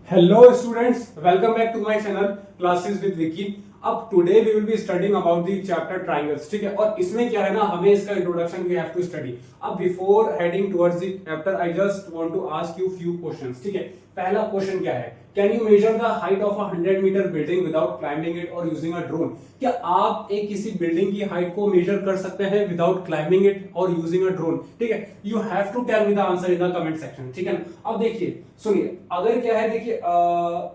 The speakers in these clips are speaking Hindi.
Hello students, welcome back to my channel Classes with Vicky। अब today we will be studying about the chapter triangles, ठीक है। और इसमें क्या है ना, हमें इसका introduction we have to study. अब before heading towards the chapter I just want to ask you few questions, ठीक है। पहला क्वेश्चन क्या है, can you measure the height of a 100 meter building without climbing it और यूजिंग अ ड्रोन। क्या आप एक किसी बिल्डिंग की हाइट को मेजर कर सकते हैं विदाउट क्लाइंबिंग इट और यूजिंग अ ड्रोन, ठीक है। You have to tell me the answer in the comment section, ठीक है ना। अब देखिए सुनिए, अगर क्या है देखिए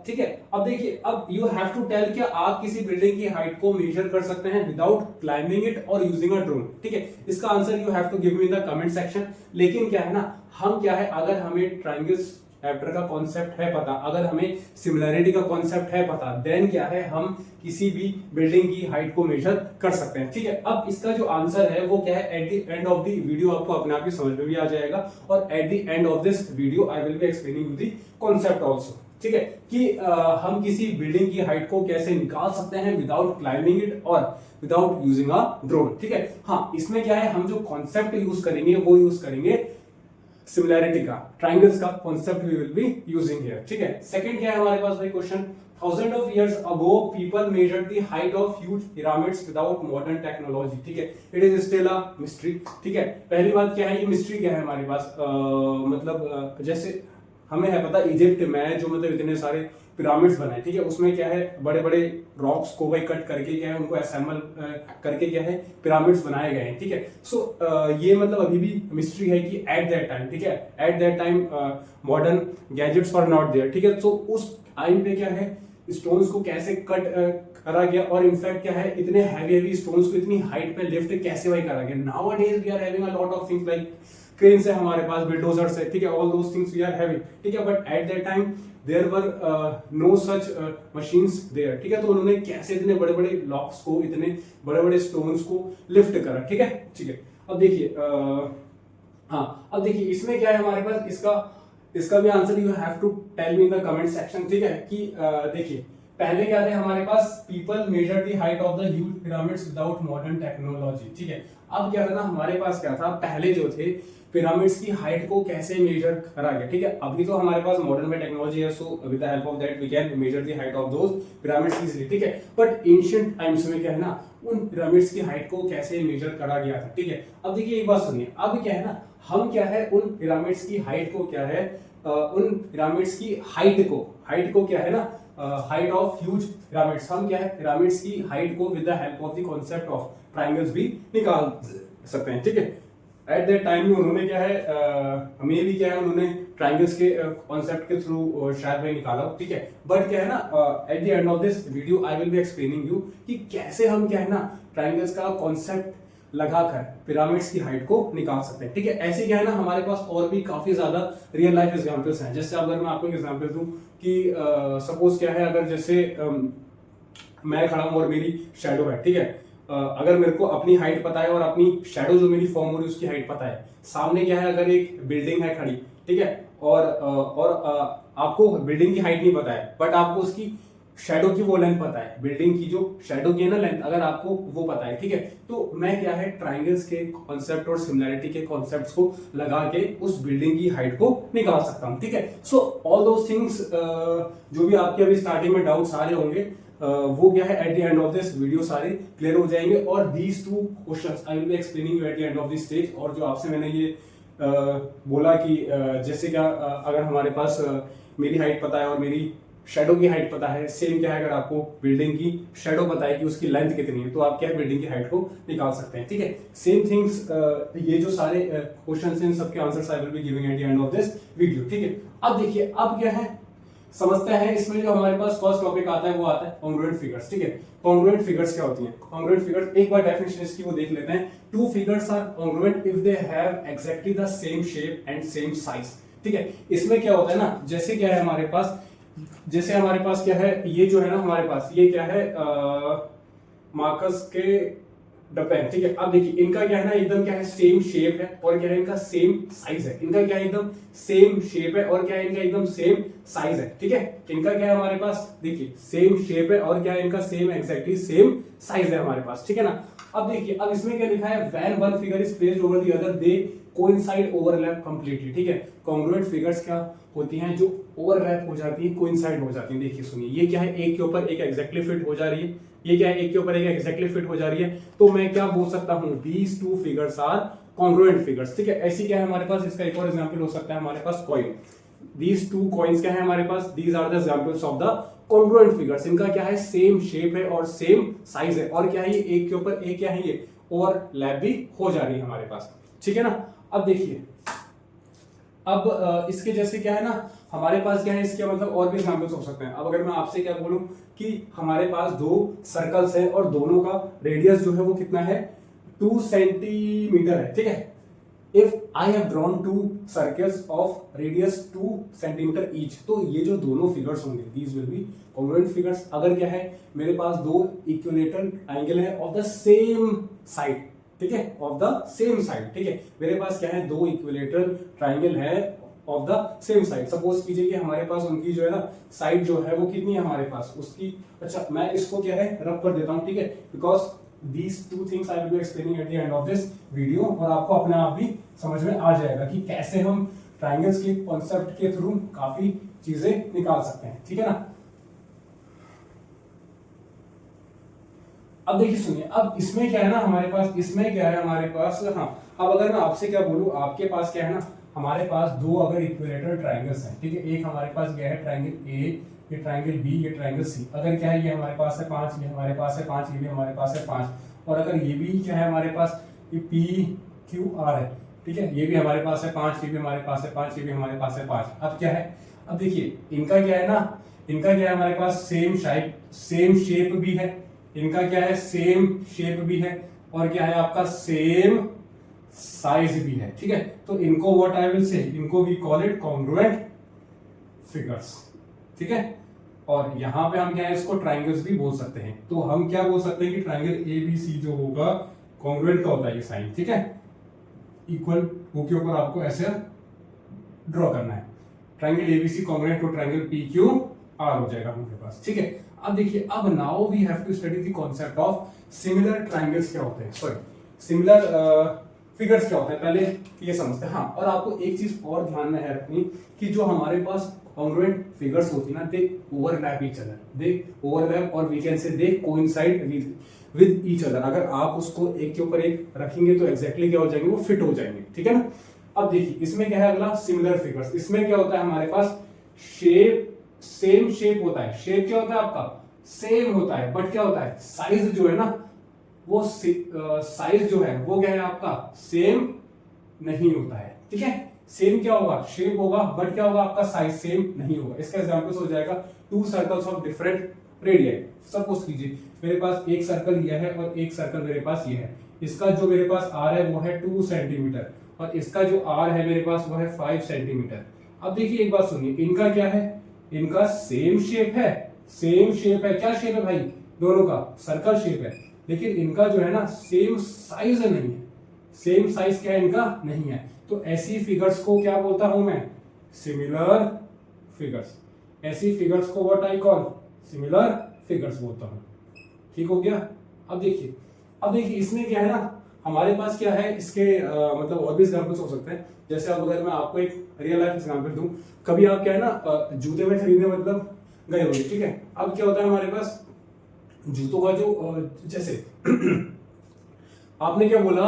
ठीक है, अब देखिए, अब यू हैव टू टेल कि आप किसी बिल्डिंग की हाइट को मेजर कर सकते हैं विदाउट क्लाइंबिंग इट और यूजिंग अ ड्रोन, ठीक है। इसका answer you have to give me in the comment section. लेकिन क्या है ना, हम क्या है, अगर हमें ट्रायंगल्स चैप्टर का कॉन्सेप्ट है पता, अगर हमें सिमिलैरिटी का कॉन्सेप्ट है पता, देन क्या है, हम किसी भी बिल्डिंग की हाइट को मेजर कर सकते हैं, ठीक है। अब इसका जो आंसर है वो क्या है, at the end of the video आपको अपने आप ही समझ में भी आ जाएगा। और at the end of this video I will be explaining you the concept also, ठीक है, कि हम किसी बिल्डिंग की हाइट को कैसे निकाल सकते हैं विदाउट क्लाइंबिंग इट और विदाउट यूजिंग अ ड्रोन, ठीक है। हाँ, इसमें क्या है, हम जो कॉन्सेप्ट यूज करेंगे वो यूज करेंगे सिमिलैरिटी का, ट्रायंगल्स का concept we will be using here, ठीक है। सेकंड क्या है हमारे पास भाई question, thousand of years ago people measured the height of huge pyramids without modern technology, ठीक है। It is still a mystery, ठीक है। पहली बात क्या है, ये मिस्ट्री क्या है हमारे पास, जैसे हमें है पता इजिप्ट में जो मतलब इतने सारे पिरामिड्स बनाए, ठीक है, उसमें क्या है, बड़े बड़े रॉक्स को भाई कट करके क्या है, उनको असेंबल करके क्या है, पिरामिड्स बनाए गए हैं, ठीक है। सो ये मतलब अभी भी मिस्ट्री है कि एट दैट टाइम, ठीक है, at that time modern gadgets were not there, ठीक है। सो उस टाइम पे क्या है, स्टोन्स को कैसे कट करा गया, और इनफैक्ट क्या है, इतने हैवी स्टोन्स को इतनी हाइट पे लिफ्ट कैसे भाई करा गया। Nowadays we are having a lot of things like cranes है हमारे पास, बिल्डोजर्स है, ठीक है, all those things we are having, ठीक है। But at that time there were no such machines there, ठीक है। तो उन्होंने कैसे इतने बड़े बड़े ब्लॉक्स को, इतने बड़े बड़े स्टोन्स को लिफ्ट करा, ठीक है, ठीक है। अब देखिए हाँ, अब देखिए इसमें क्या है हमारे पास, इसका भी answer you have to tell me in the comment section, ठीक है। कि देखिए पहले क्या थे हमारे पास, people measure the height of the huge pyramids without modern technology, ठीक है। अब क्या था ना, हमारे पास क्या था, पहले जो थे पिरामिड्स की हाइट को कैसे मेजर करा गया, ठीक है। अभी तो हमारे पास मॉडर्न में टेक्नोलॉजी है, so with the help of that we can measure the height of those pyramids easily, ठीक है। बट एंशिएंट टाइम्स में क्या है ना, उन पिरामिड्स की हाइट को कैसे मेजर करा गया था, ठीक है। अब देखिए एक बात सुनिए, अब क्या है ना, हम क्या है, उन पिरामिड्स की हाइट को क्या है, उन पिरामिड्स की हाइट को क्या है ना, हाइट ऑफ ह्यूज पिरामिड्स, हम क्या है, पिरामिड्स की हाइट को with the help of the concept of triangles भी निकाल सकते हैं, ठीक है। एट दैट टाइम में उन्होंने क्या है, हमें भी क्या है, उन्होंने ट्रायंगल्स के कॉन्सेप्ट के थ्रू शायद में निकाला, ठीक है। बट क्या है ना, at the end of this video I will be explaining you कि कैसे हम क्या है ना, ट्रायंगल्स का कॉन्सेप्ट लगाकर पिरामिड्स की हाइट को निकाल सकते हैं, ठीक है। ऐसे क्या है ना, हमारे पास और भी काफी ज्यादा रियल लाइफ एग्जांपल्स हैं। जैसे अगर मैं आपको एक एग्जांपल दूं कि सपोज क्या है, अगर जैसे मैं खड़ा हूं और मेरी शैडो है, ठीक है। अगर मेरे को अपनी हाइट पता है और अपनी शैडो जो मेरी फॉर्म हो रही है उसकी हाइट पता है, सामने क्या है, अगर एक बिल्डिंग है खड़ी, ठीक है, और आपको बिल्डिंग की हाइट नहीं पता है, बट आपको उसकी शैडो की वो लेंथ पता है, बिल्डिंग की जो शैडो की है ना लेंथ, अगर आपको वो पता है, ठीक है, तो मैं क्या है, ट्रायंगल्स के कॉन्सेप्ट और सिमिलैरिटी के कॉन्सेप्ट्स को लगा के उस बिल्डिंग की हाइट को निकाल सकता हूं, ठीक है। सो ऑल दोस थिंग्स जो भी आपके अभी स्टार्टिंग में डाउट्स आ रहे होंगे, वो क्या है, at the end of this video सारे क्लियर हो जाएंगे। और these two questions I will be explaining you at the end of this stage. और जो आपसे मैंने ये बोला कि जैसे क्या, अगर हमारे पास मेरी हाइट पता है और मेरी शैडो की हाइट पता है, सेम क्या है, अगर आपको बिल्डिंग की शैडो पता है कि उसकी लेंथ कितनी है, तो आप क्या है, बिल्डिंग की हाइट को निकाल सकते हैं, ठीक है। सेम थिंग्स, ये जो सारे क्वेश्चंस हैं, इन सबके answers I will be giving at the end of this video, ठीक है। अब देखिए, अब क्या है, समझते हैं। इसमें जो हमारे पास फर्स्ट टॉपिक आता है वो आता है कॉन्ग्रुएंट फिगर्स, ठीक है। कॉन्ग्रुएंट फिगर्स क्या होती हैं? कॉन्ग्रुएंट फिगर्स, एक बार डेफिनेशन इसकी वो देख लेते हैं। Two figures are congruent if they have exactly the same shape and same size, ठीक है। इसमें क्या होता है ना, जैसे क्या है हमारे पास क्या है, ये जो है ना हमारे पास, ये क्या है, मार्कस के डब्बे हैं, ठीक है। अब देखिए इनका क्या है ना, एकदम क्या है, सेम शेप है, और क्या है, इनका सेम साइज है। इनका क्या है, एकदम सेम शेप है, और क्या है, इनका एकदम सेम साइज है, ठीक है। इनका क्या है हमारे पास, देखिए सेम शेप है, और क्या है, इनका सेम एग्जैक्टली सेम साइज है हमारे पास, ठीक है ना। अब देखिए, अब इसमें क्या लिखा है, when one figure is placed over the other they coincide overlap completely, ठीक है। कॉन्ग्रुएंट फिगर्स क्या होती हैं, जो ओवरलैप हो जाती है, कोइंसाइड हो जाती है। देखिए सुनिए, ये क्या है, एक के ऊपर एक एग्जैक्टली फिट हो जा रही है, ये क्या है, एक के ऊपर एक एग्जैक्टली फिट हो जा रही है। तो मैं क्या बोल सकता हूं, these two figures are congruent figures, ठीक है। ऐसी क्या है हमारे पास, इसका एक और एग्जांपल हो सकता है हमारे पास कॉइन। दीज टू कॉइन्स क्या है हमारे पास, these are the examples of the congruent figures. इनका क्या है, सेम शेप है और सेम साइज है, और क्या है, ये एक के ऊपर एक क्या है, ये ओवरलैप भी हो जा रही है हमारे पास, ठीक है ना। अब देखिए, अब इसके जैसे क्या है ना, हमारे पास क्या है, इसके मतलब और भी एग्जांपल्स हो सकते हैं। अब अगर मैं आपसे क्या बोलूं कि हमारे पास दो सर्कल्स हैं और दोनों का रेडियस जो है वो कितना है, 2 सेंटीमीटर है, ठीक है। If I have drawn 2 circles of radius 2 centimetre each, तो ये जो दोनों फिगर्स होंगे, these will be congruent figures. अगर क्या है, मेरे पास दो इक्विलेटरल ट्रायंगल है ऑफ द सेम साइड, ठीक है, ऑफ द सेम साइड, ठीक है। मेरे पास क्या है, दो इक्विलेटरल ट्रायंगल है of the same side. Suppose कीजिए कि हमारे पास उनकी जो है ना साइड जो है वो कितनी है हमारे पास उसकी, अच्छा मैं इसको क्या है रब कर देता हूं, ठीक है, because these two things I will be explaining at the end of this video, और आपको अपने आप भी समझ में आ जाएगा कि कैसे हम ट्रायंगल्स के कॉन्सेप्ट के थ्रू काफी चीजें निकाल सकते हैं, ठीक है ना। अब देखिए सुनिए, अब इसमें क्या है ना हमारे पास, इसमें क्या है हमारे पास, हाँ अब अगर मैं आपसे क्या बोलूं, आपके पास क्या है ना, हमारे पास दो अगर इक्विलेटरल ट्रायंगल्स हैं, ठीक है, एक हमारे पास क्या है ट्रायंगल ए, ये ट्रायंगल बी, ये ट्रायंगल सी। अगर क्या है, ये हमारे पास है 5, ये हमारे पास है 5, ये भी हमारे पास है 5, और अगर ये भी क्या है हमारे पास, ये पी क्यू आर है, ठीक है, ये भी हमारे पास है 5, ये भी हमारे पास है 5, ये भी हमारे पास है 5। अब क्या है, अब देखिए इनका क्या है ना, इनका क्या है हमारे पास सेम शेप भी है, इनका क्या है सेम शेप भी है, और क्या है आपका सेम साइज भी है, ठीक है। तो इनको व्हाट आई विल से, इनको we call it congruent figures, ठीक है। और यहां पे हम क्या है, इसको ट्रायंगल्स भी बोल सकते हैं। तो हम क्या बोल सकते हैं कि ट्रायंगल एबीसी जो होगा कॉन्ग्रुएंट का होता है ये साइन, ठीक है, इक्वल वो के ऊपर आपको ऐसे ड्रॉ करना है। Triangle ABC congruent to triangle PQ R हो जाएगा हमारे पास, ठीक है। अब देखिए, अब now we have to study the concept of similar triangles क्या होते हैं, सॉरी सिमिलर फिगर्स क्या होते हैं, पहले ये समझते हैं। हाँ, और आपको एक चीज और ध्यान में है रखनी कि जो हमारे पास कॉन्ग्रुएंट फिगर्स होती है ना, they overlap each other, they overlap, और we can say they coincide with each other. अगर आप उसको एक के ऊपर एक रखेंगे तो एग्जैक्टली क्या हो जाएंगे, वो फिट हो जाएंगे, ठीक है ना। अब देखिए इसमें क्या है अगला, सिमिलर फिगर्स। इसमें क्या होता है हमारे पास, शेप सेम शेप होता है, शेप क्या होता है आपका सेम होता है, बट क्या होता है, साइज जो है ना वो साइज जो है वो क्या है आपका सेम नहीं होता है, ठीक है। सेम क्या होगा, शेप होगा, बट क्या होगा आपका साइज सेम नहीं होगा। इसका एग्जांपल हो जाएगा 2 circles of different radius. Suppose कीजिए मेरे पास एक सर्कल ये है और एक सर्कल मेरे पास ये है। इसका जो मेरे पास आर है वो है 2 सेंटीमीटर और इसका जो आर है मेरे पास वो है 5 सेंटीमीटर। अब देखिए एक बात सुनिए, इनका क्या है, इनका सेम शेप है, सेम शेप है, क्या शेप है भाई, दोनों का सर्कल शेप है, लेकिन इनका जो है ना सेम साइज नहीं है। सेम साइज क्या है इनका नहीं है। तो ऐसी फिगर्स को क्या बोलता हूं मैं, सिमिलर फिगर्स। ऐसी फिगर्स को what I call, similar figures बोलता हूं। ठीक हो गया। अब देखिए इसमें क्या है ना, हमारे पास क्या है, इसके मतलब और भी एग्जांपल्स हो सकते हैं। जैसे अब अगर मैं आपको एक रियल लाइफ एग्जांपल दूं, कभी आप क्या है ना जूते में खरीदने मतलब गए होंगे, ठीक है। अब क्या होता है हमारे पास जूतों का जो जैसे आपने क्या बोला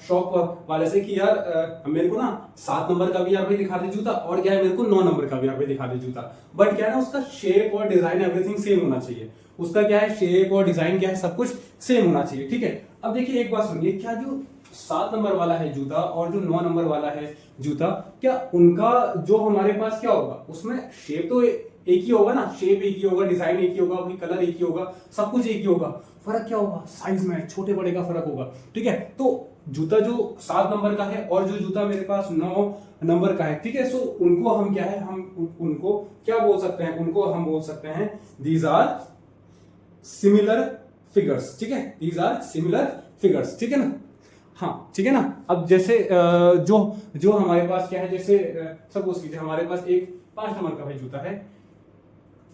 शॉप वाले से कि यार मेरे को ना 7 नंबर का भी यहाँ पे दिखा दे जूता, और क्या है मेरे को 9 नंबर का भी यहाँ पे दिखा दे जूता। बट क्या है ना, उसका शेप और डिजाइन एवरीथिंग सेम होना चाहिए। उसका क्या है, शेप और डिजाइन क्या है, सब कुछ सेम होना चाहिए, ठीक है। अब देखिए एक बात सुनिए, क्या जो 7 नंबर वाला है जूता और जो 9 नंबर वाला है जूता, क्या उनका जो हमारे पास क्या होगा, उसमें शेप तो एक ही होगा ना, शेप एक ही होगा, डिजाइन एक ही होगा, वही कलर एक ही होगा, सब कुछ एक ही होगा। फर्क क्या होगा, साइज में छोटे बड़े का फर्क होगा, ठीक है। तो जूता जो 7 नंबर का है और जो जूता मेरे पास 9 नंबर का है, ठीक है। सो उनको हम क्या है, हम उनको क्या बोल सकते हैं, उनको हम बोल सकते हैं दीज आर सिमिलर फिगर्स, ठीक है। दीज आर सिमिलर फिगर्स, ठीक है ना। हाँ ठीक है ना। अब जैसे जो हमारे पास क्या है, जैसे सपोज कीजिए हमारे पास एक 5 नंबर का भाई जूता है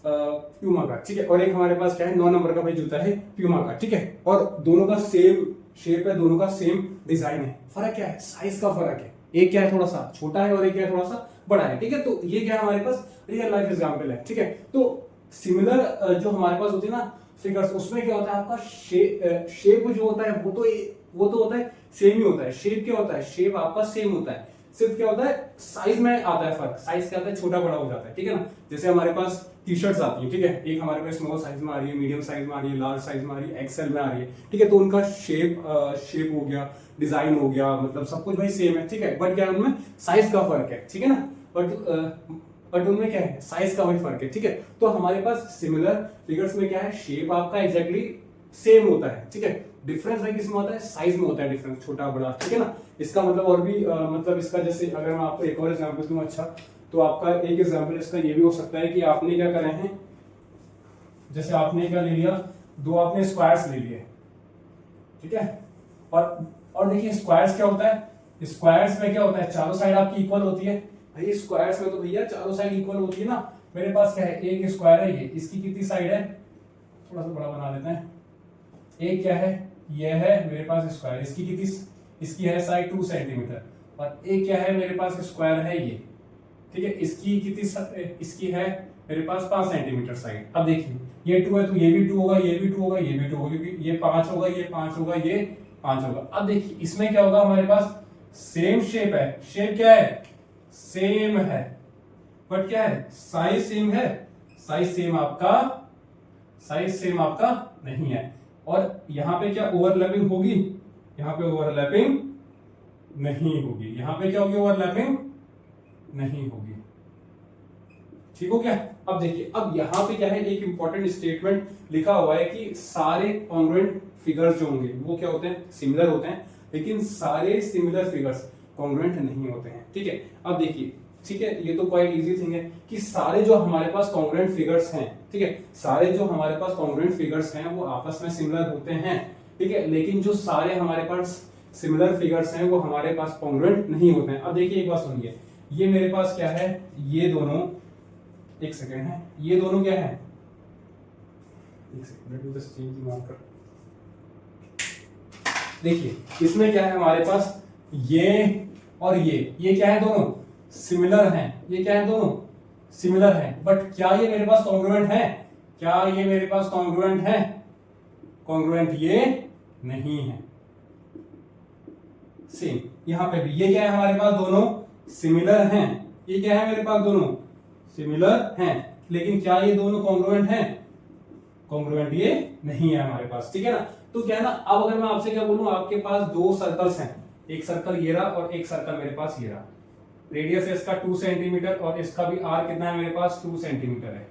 प्यूमा का, ठीक है, और एक हमारे पास क्या है 9 नंबर का भाई जूता है प्यूमा का, ठीक है। और दोनों का सेम शेप है, दोनों का सेम डिजाइन है। फर्क क्या है, साइज का फर्क है, एक क्या है थोड़ा सा छोटा है और एक क्या है थोड़ा सा बड़ा है, ठीक है। तो ये क्या है हमारे पास रियल लाइफ एग्जांपल है, ठीक है। तो सिमिलर जो हमारे पास होती है ना फिगर्स, उसमें क्या होता है आपका शेप जो होता है वो तो होता है सेम ही होता है। शेप क्या होता है, शेप आपका सेम होता है, सिर्फ क्या होता है साइज में आता है फर्क। साइज क्या होता है, छोटा बड़ा हो जाता है, ठीक है ना। जैसे हमारे पास टी शर्ट्स आती है, ठीक है, एक हमारे पास स्मॉल साइज में आ रही है, मीडियम साइज में आ रही है, लार्ज साइज में आ रही है, एक्सेल में आ रही है, ठीक है। तो उनका शेप हो गया, डिजाइन हो गया, मतलब सब कुछ भाई सेम है, ठीक है। बट क्या है उनमें साइज का फर्क है, ठीक है ना। बट उनमें क्या है साइज का वही फर्क है, ठीक है। तो हमारे पास सिमिलर फिगर्स में क्या है, शेप आपका एग्जैक्टली सेम होता है, ठीक है। डिफरेंस भाई किसमें होता है, साइज में होता है डिफरेंस, छोटा बड़ा, ठीक है ना। इसका मतलब और भी मतलब इसका जैसे अगर मैं आपको एक और एग्जांपल दूं, अच्छा तो आपका एक एग्जांपल इसका ये भी हो सकता है कि आपने क्या करे हैं, जैसे आपने क्या ले लिया, दो आपने स्क्वायर्स ले लिए, ठीक है। और देखिए स्क्वायर्स क्या होता है, स्क्वायर्स में क्या होता है, चारों साइड आपकी इक्वल होती है भाई। स्क्वायर्स में तो भैया चारों साइड इक्वल होती है ना। मेरे पास क्या है, एक स्क्वायर है, ये इसकी कितनी साइड है, थोड़ा सा बड़ा बना लेते हैं। एक क्या है, ये है मेरे पास स्क्वायर, इसकी कितनी, इसकी है साइड 2 सेंटीमीटर, और एक क्या है मेरे पास स्क्वायर है ये, ठीक है, इसकी कितनी, इसकी है मेरे पास 5 सेंटीमीटर साइड। अब देखिए ये 2 है तो ये भी 2 होगा, ये भी 2 होगा, ये भी 2 होगा, क्योंकि ये 5 होगा, ये 5 होगा, ये 5 होगा। अब देखिए इसमें क्या होगा, हमारे पास सेम शेप है, शेप क्या है सेम है, बट क्या है साइज सेम है, साइज सेम आपका नहीं है। और यहां पे क्या ओवरलैपिंग होगी, यहां पे ओवरलैपिंग नहीं होगी, यहां पे क्या होगी ओवरलैपिंग नहीं होगी, ठीक हो क्या। अब देखिए अब यहां पे क्या है, एक इंपॉर्टेंट स्टेटमेंट लिखा हुआ है कि सारे कॉन्ग्रुएंट फिगर्स जो होंगे वो क्या होते हैं, सिमिलर होते हैं, लेकिन सारे सिमिलर फिगर्स कॉन्ग्रुएंट नहीं होते हैं, ठीक है। अब देखिए, ठीक है, ये तो क्वाइट इजी थिंग है कि सारे जो हमारे पास कॉन्ग्रुएंट फिगर्स हैं, ठीक है, सारे जो हमारे पास कॉन्ग्रुएंट फिगर्स हैं वो आपस में सिमिलर होते हैं, ठीक है, लेकिन जो सारे हमारे पास सिमिलर फिगर्स हैं वो हमारे पास कॉन्ग्रुएंट नहीं होते हैं। अब देखिए एक बात सुनिए, ये मेरे पास क्या है, ये दोनों, एक सेकेंड है, ये दोनों क्या है, एक सेकेंड मार्कर, देखिए इसमें क्या है हमारे पास, ये और ये क्या है दोनों सिमिलर हैं, ये क्या है दोनों सिमिलर हैं, बट क्या ये मेरे पास कॉन्ग्रुएंट है, क्या ये मेरे पास कॉन्ग्रुएंट है, कॉन्ग्रुएंट ये नहीं है। सेम यहां पे भी ये क्या है हमारे पास दोनों सिमिलर हैं, ये क्या है मेरे पास दोनों सिमिलर हैं, लेकिन क्या ये दोनों कॉन्ग्रुएंट हैं, कॉन्ग्रुएंट ये नहीं है हमारे पास, ठीक है ना। तो क्या है ना, अब अगर मैं आपसे क्या बोलूं, आपके पास दो सर्कल्स हैं, एक सर्कल ये रहा और एक सर्कल मेरे पास ये रहा, रेडियस है इसका 2 सेंटीमीटर और इसका भी आर कितना है मेरे पास 2 सेंटीमीटर है,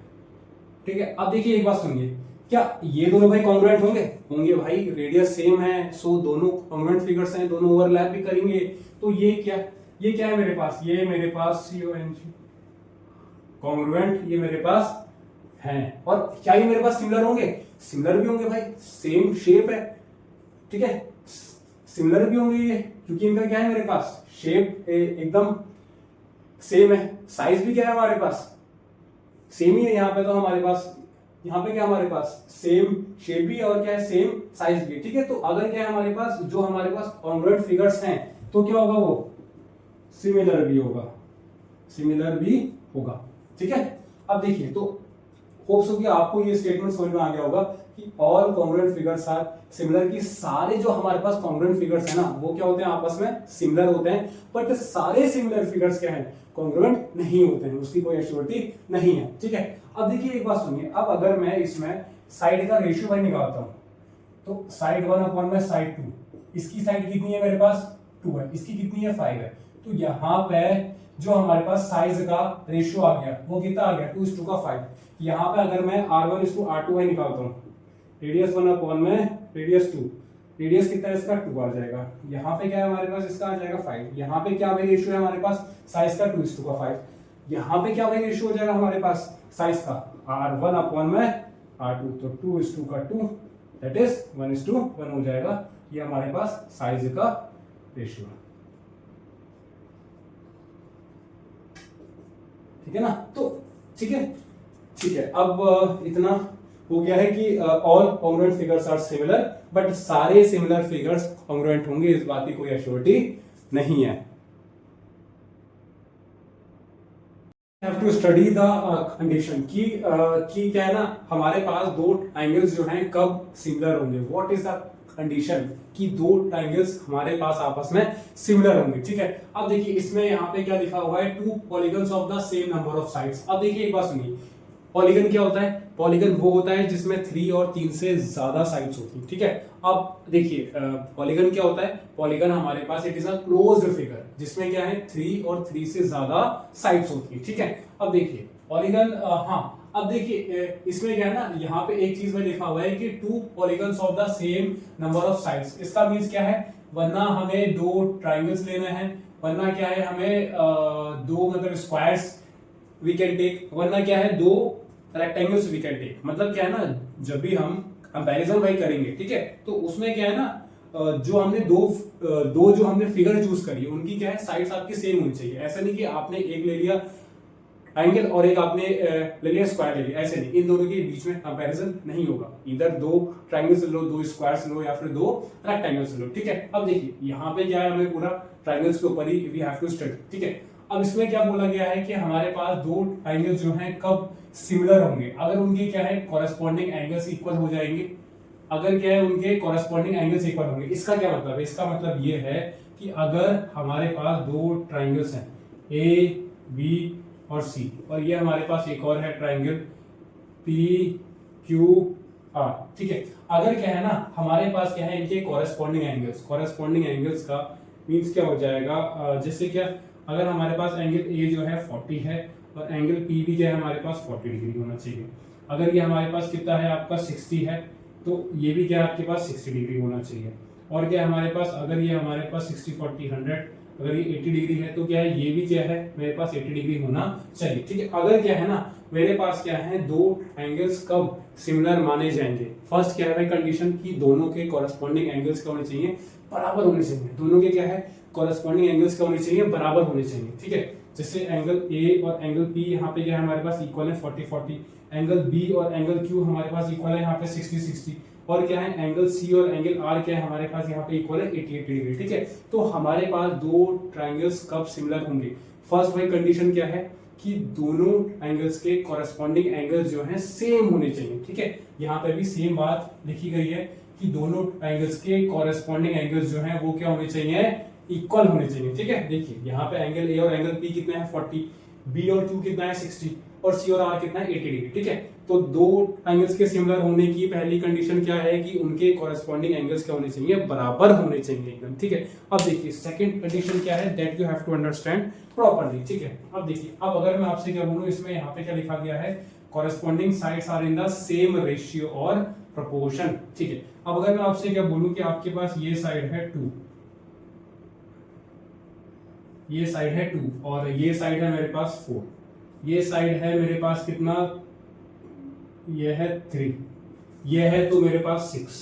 ठीक है। अब देखिए एक बात सुनिए, क्या ये दोनों भाई कॉन्ग्रुएंट होंगे, होंगे भाई, रेडियस सेम है, सो दोनों कॉन्ग्रुएंट फिगर्स हैं, दोनों ओवरलैप भी करेंगे। तो ये क्या है मेरे पास, ये मेरे पास कॉन्ग्रुएंट ये मेरे पास हैं, और क्या ये मेरे पास सिमिलर होंगे, सिमिलर भी होंगे भाई, सेम शेप है, ठीक है, सिमिलर भी होंगे ये, क्योंकि इनका क्या है मेरे पास शेप एकदम सेम है, साइज भी क्या है हमारे पास सेम ही है। यहाँ पे तो हमारे पास, यहाँ पे क्या हमारे पास सेम शेप भी है और क्या है सेम साइज भी, ठीक है। तो अगर क्या है हमारे पास, जो हमारे पास कॉन्ग्रुएंट फिगर्स हैं, तो क्या होगा वो सिमिलर भी होगा, सिमिलर भी होगा, ठीक है। अब देखिए, तो होप्स हो कि आपको ये स्टेटमेंट समझ में आ गया होगा कि all congruent figures are similar, की सारे जो हमारे पास कॉन्ग्रुएंट फिगर्स है ना वो क्या होते हैं आपस में सिमिलर होते हैं, बट सारे सिमिलर फिगर्स क्या है कॉन्ग्रुएंट नहीं होते हैं, उसकी कोई एश्योरिटी नहीं है, ठीक है। अब देखिए एक बात सुनिए, अब अगर मैं इसमें साइड का रेशियो भाई निकालता हूं, तो साइड 1 अपॉन में साइड 2, इसकी साइड कितनी है मेरे पास 2 है, इसकी कितनी है 5 है, तो यहाँ पे जो हमारे पास साइज का रेशियो आ गया वो कितना आ गया 2:5 का 5। यहाँ पे अगर मैं R1:R2 निकालता हूँ, रेडियस 1 अपॉन में रेडियस 2, रेडियस कितना है इसका 2 आ जाएगा, यहाँ पे क्या है हमारे पास इसका आ जाएगा 5, यहाँ पे क्या भाई रेशियो है हमारे पास साइज का 2:5 का 5, यहाँ पे क्या भाई रेशियो हो जाएगा हमारे पास साइज का R1 अपॉन में R2, तो 2:2 का 2 दैट इज 1:1 हो जाएगा, ये हमारे पास साइज का रेशियो, ठीक है ना। तो ठीक है, अब इतना हो गया है कि all congruent figures are similar, but सारे सिमिलर फिगर्स कॉन्ग्रुएंट होंगे इस बात की कोई एश्योरिटी नहीं है। Have to study the condition कि क्या है ना, हमारे पास दो ट्राइंगल्स जो हैं कब सिमिलर होंगे। व्हाट इज द कंडीशन कि दो ट्राइंगल्स हमारे पास आपस में सिमिलर होंगे। ठीक है, अब देखिए इसमें यहाँ पे क्या लिखा हुआ है, to polygons of the same number of sides. अब देखिए एक बात सुनिए, पॉलीगन क्या होता है? पॉलीगन वो होता है जिसमें 3 और 3 से ज्यादा साइड्स होती हैं। ठीक है, अब देखिए पॉलीगन क्या होता है? पॉलीगन हमारे पास it is a closed figure जिसमें क्या है 3 और 3 से ज्यादा साइड्स होती है। ठीक है, अब देखिए पॉलीगन हाँ, अब देखिए इसमें क्या है ना, यहाँ पे एक चीज में लिखा हुआ है कि to polygons of the same number of sides. इसका मींस क्या है? वरना हमें दो ट्राइंगल्स लेने हैं, वरना क्या है हमें दो मतलब स्क्वायर्स वी कैन टेक, वरना क्या है दो रेक्टेंगल्स वी कैन टेक। मतलब क्या है ना, जब भी हम कंपैरिजन भाई करेंगे, ठीक है, तो उसमें क्या है ना, जो हमने दो जो हमने फिगर चूज करी है उनकी क्या है साइड्स आपकी सेम होनी चाहिए। ऐसा नहीं कि आपने एक ले लिया ट्राइंगल और एक आपने ले लिया स्क्वायर ले लिया, ऐसे नहीं। इन दोनों के बीच में कंपैरिजन नहीं होगा, इधर दो ट्राइंगल्स लो, दो स्क्वायर्स लो, या फिर दो रेक्टेंगल्स लो। ठीक है, अब देखिए यहाँ पे क्या है, हमें पूरा ट्राइंगल्स के ऊपर ही वी हैव टू स्टडी। ठीक है, अब इसमें क्या बोला गया है कि हमारे पास दो ट्राइंगल्स जो हैं कब सिमिलर होंगे? अगर उनके क्या है कॉरेस्पॉन्डिंग एंगल्स इक्वल हो जाएंगे। अगर क्या है उनके कॉरेस्पॉन्डिंग एंगल्स इक्वल होंगे। इसका क्या मतलब है? इसका मतलब ये है कि अगर हमारे पास दो ट्राइंगल्स हैं ए बी और सी, और ये हमारे पास एक और है ट्राइंगल पी क्यू आर। ठीक है, अगर क्या है ना हमारे पास क्या है इनके कॉरेस्पॉन्डिंग एंगल्स का मींस क्या हो जाएगा, जैसे क्या अगर हमारे पास एंगल ए जो है 40 है और एंगल पी भी क्या है हमारे पास 40 डिग्री होना चाहिए। अगर ये हमारे पास कितना है आपका 60 है तो ये भी क्या आपके पास 60 डिग्री होना चाहिए। और क्या हमारे पास अगर ये हमारे पास 60 40 100 अगर ये 80 डिग्री है तो क्या है ये भी क्या है मेरे पास 80 डिग्री होना चाहिए। ठीक है, अगर क्या है ना मेरे पास क्या है दो एंगल्स कब सिमिलर माने जाएंगे? फर्स्ट क्या है कंडीशन कि दोनों के कॉरेस्पॉन्डिंग एंगल्स क्या होने चाहिए? बराबर होने चाहिए। दोनों के क्या है कॉरेस्पॉन्डिंग एंगल्स क्या होने चाहिए? बराबर होने चाहिए। ठीक है, जैसे एंगल ए और एंगल पी यहाँ पे क्या है हमारे पास इक्वल है 40 40, एंगल बी और एंगल क्यू हमारे पास इक्वल है यहाँ पे 60 60, और क्या है एंगल सी और एंगल आर क्या है हमारे पास यहाँ पे इक्वल है 80 80 डिग्री। ठीक है, तो हमारे पास दो ट्राइंगल्स कब सिमिलर होंगे? फर्स्ट भाई कंडीशन क्या है कि दोनों एंगल्स के कॉरेस्पॉन्डिंग एंगल्स जो हैं सेम होने चाहिए। ठीक है, यहाँ पे भी सेम बात लिखी गई है कि दोनों एंगल्स के कॉरेस्पॉन्डिंग एंगल्स जो हैं वो क्या होने चाहिए? इक्वल होने चाहिए। ठीक है, देखिए यहाँ पे एंगल ए और एंगल पी कितना है 40, बी और क्यू कितना है 60, और सी और आर कितना है 80 डिग्री। ठीक है, तो दो एंगल्स के सिमिलर होने की पहली कंडीशन क्या है कि उनके कॉरेस्पॉन्डिंग एंगल्स क्या होने चाहिए? बराबर होने चाहिए एकदम। ठीक है, अब देखिए सेकंड कंडीशन क्या है that you have to understand properly. ठीक है, अब देखिए अब अगर मैं आपसे क्या बोलूं, इसमें यहाँ पे क्या लिखा गया है corresponding sides are in the same ratio और प्रोपोर्शन। ठीक है, अब अगर मैं आपसे क्या बोलूं कि आपके पास ये साइड है 2, ये साइड है 2 और ये साइड है मेरे पास 4, ये साइड है मेरे पास कितना, ये है 3, ये है तो मेरे पास 6,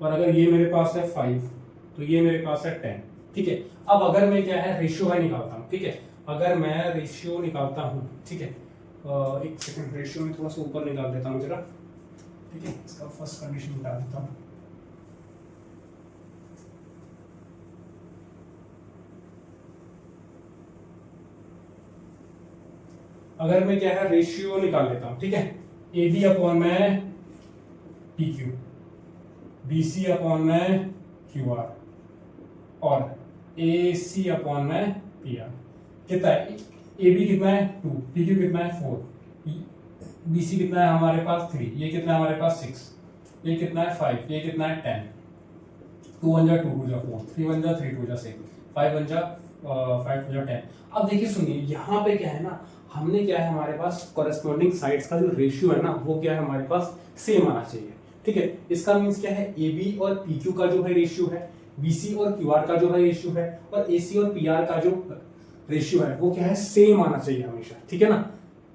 और अगर ये मेरे पास है 5 तो ये मेरे पास है 10। ठीक है, अब अगर मैं क्या है रेशियो भाई निकालता हूँ। ठीक है, अगर मैं रेशियो निकालता हूँ, ठीक है एक सेकंड, रेशियो में थोड़ा सा ऊपर निकाल देता हूँ जरा। ठीक है, इसका फर्स्ट कंडीशन निकाल देता हूँ। अगर मैं क्या है रेशियो निकाल लेता हूं, ठीक है, ए बी अपॉन में P Q, B C upon में क्यू आर, और ए सी अपॉन में पी आर। कितना है? ए बी कितना है 2, पी क्यू कितना है 4, बी सी कितना है हमारे पास 3, ये कितना है हमारे पास 6, ये कितना है 5, ये कितना है 10, 2 1 जा 2 2 जा 4, 3 1 जा 3 2 जा 6, 5 1 जा 5 2 जा 10। अब देखिए सुनिए यहाँ पे क्या है ना, हमने क्या है हमारे पास कॉरेस्पॉन्डिंग साइड्स का जो रेशियो है ना वो क्या है हमारे पास सेम आना चाहिए। ठीक है, इसका मींस क्या है ए बी और पी क्यू का जो है रेशियो है, बी सी और क्यू आर का जो है रेशियो है, और ए सी और पी आर का जो रेशियो है वो क्या है सेम आना चाहिए हमेशा। ठीक है ना,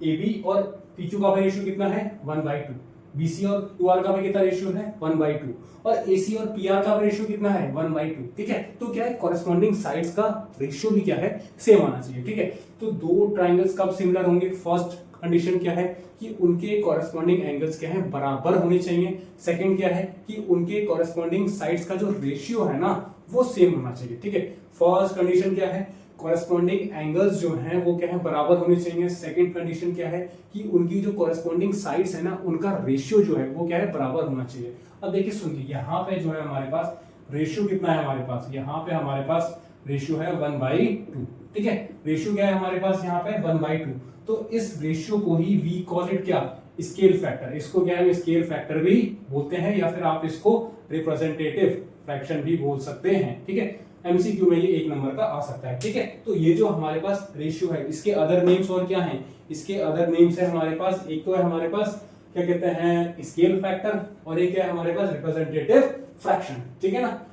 ए बी और पी क्यू का रेशियो कितना है 1/2, बी सी और क्यू आर का भी कितना रेशियो है 1/2, और ए सी और पी आर का रेशियो कितना है 1/2। ठीक है, तो क्या है कॉरेस्पॉन्डिंग साइड्स का रेशियो भी क्या है सेम आना चाहिए। ठीक है, तो दो ट्राइंगल्स कब सिमिलर होंगे? फर्स्ट कंडीशन क्या है कि उनके कॉरेस्पॉन्डिंग एंगल्स क्या है बराबर होने चाहिए। सेकंड क्या है कि उनके कॉरेस्पॉन्डिंग साइड्स का जो रेशियो है ना वो सेम होना चाहिए। ठीक है, फर्स्ट कंडीशन क्या है कॉरेस्पॉन्डिंग एंगल्स जो हैं वो क्या है, बराबर होने चाहिए। सेकंड कंडीशन क्या है कि उनकी जो कॉरेस्पॉन्डिंग साइड्स है ना, उनका रेशियो जो है वो क्या है, बराबर होना चाहिए। अब देखिए सुनिए, यहाँ पे जो है हमारे पास रेशियो कितना है, हमारे पास यहाँ पे हमारे पास रेशियो है 1/2। ठीक है, रेशियो क्या है हमारे पास यहाँ पे 1/2। तो इस रेशियो को ही वी कॉल इट क्या, स्केल फैक्टर। इसको क्या है, स्केल फैक्टर भी बोलते हैं, या फिर आप इसको रिप्रेजेंटेटिव फ्रैक्शन भी बोल सकते हैं। ठीक है, एमसीक्यू में ये 1 नंबर का आ सकता है। ठीक है, तो ये जो हमारे पास रेशियो है, इसके अदर नेम्स और क्या हैं, इसके अदर नेम्स है हमारे पास, एक तो है हमारे पास क्या कहते हैं, स्केल फैक्टर, और एक है हमारे पास रिप्रेजेंटेटिव फ्रैक्शन। ठीक है ना।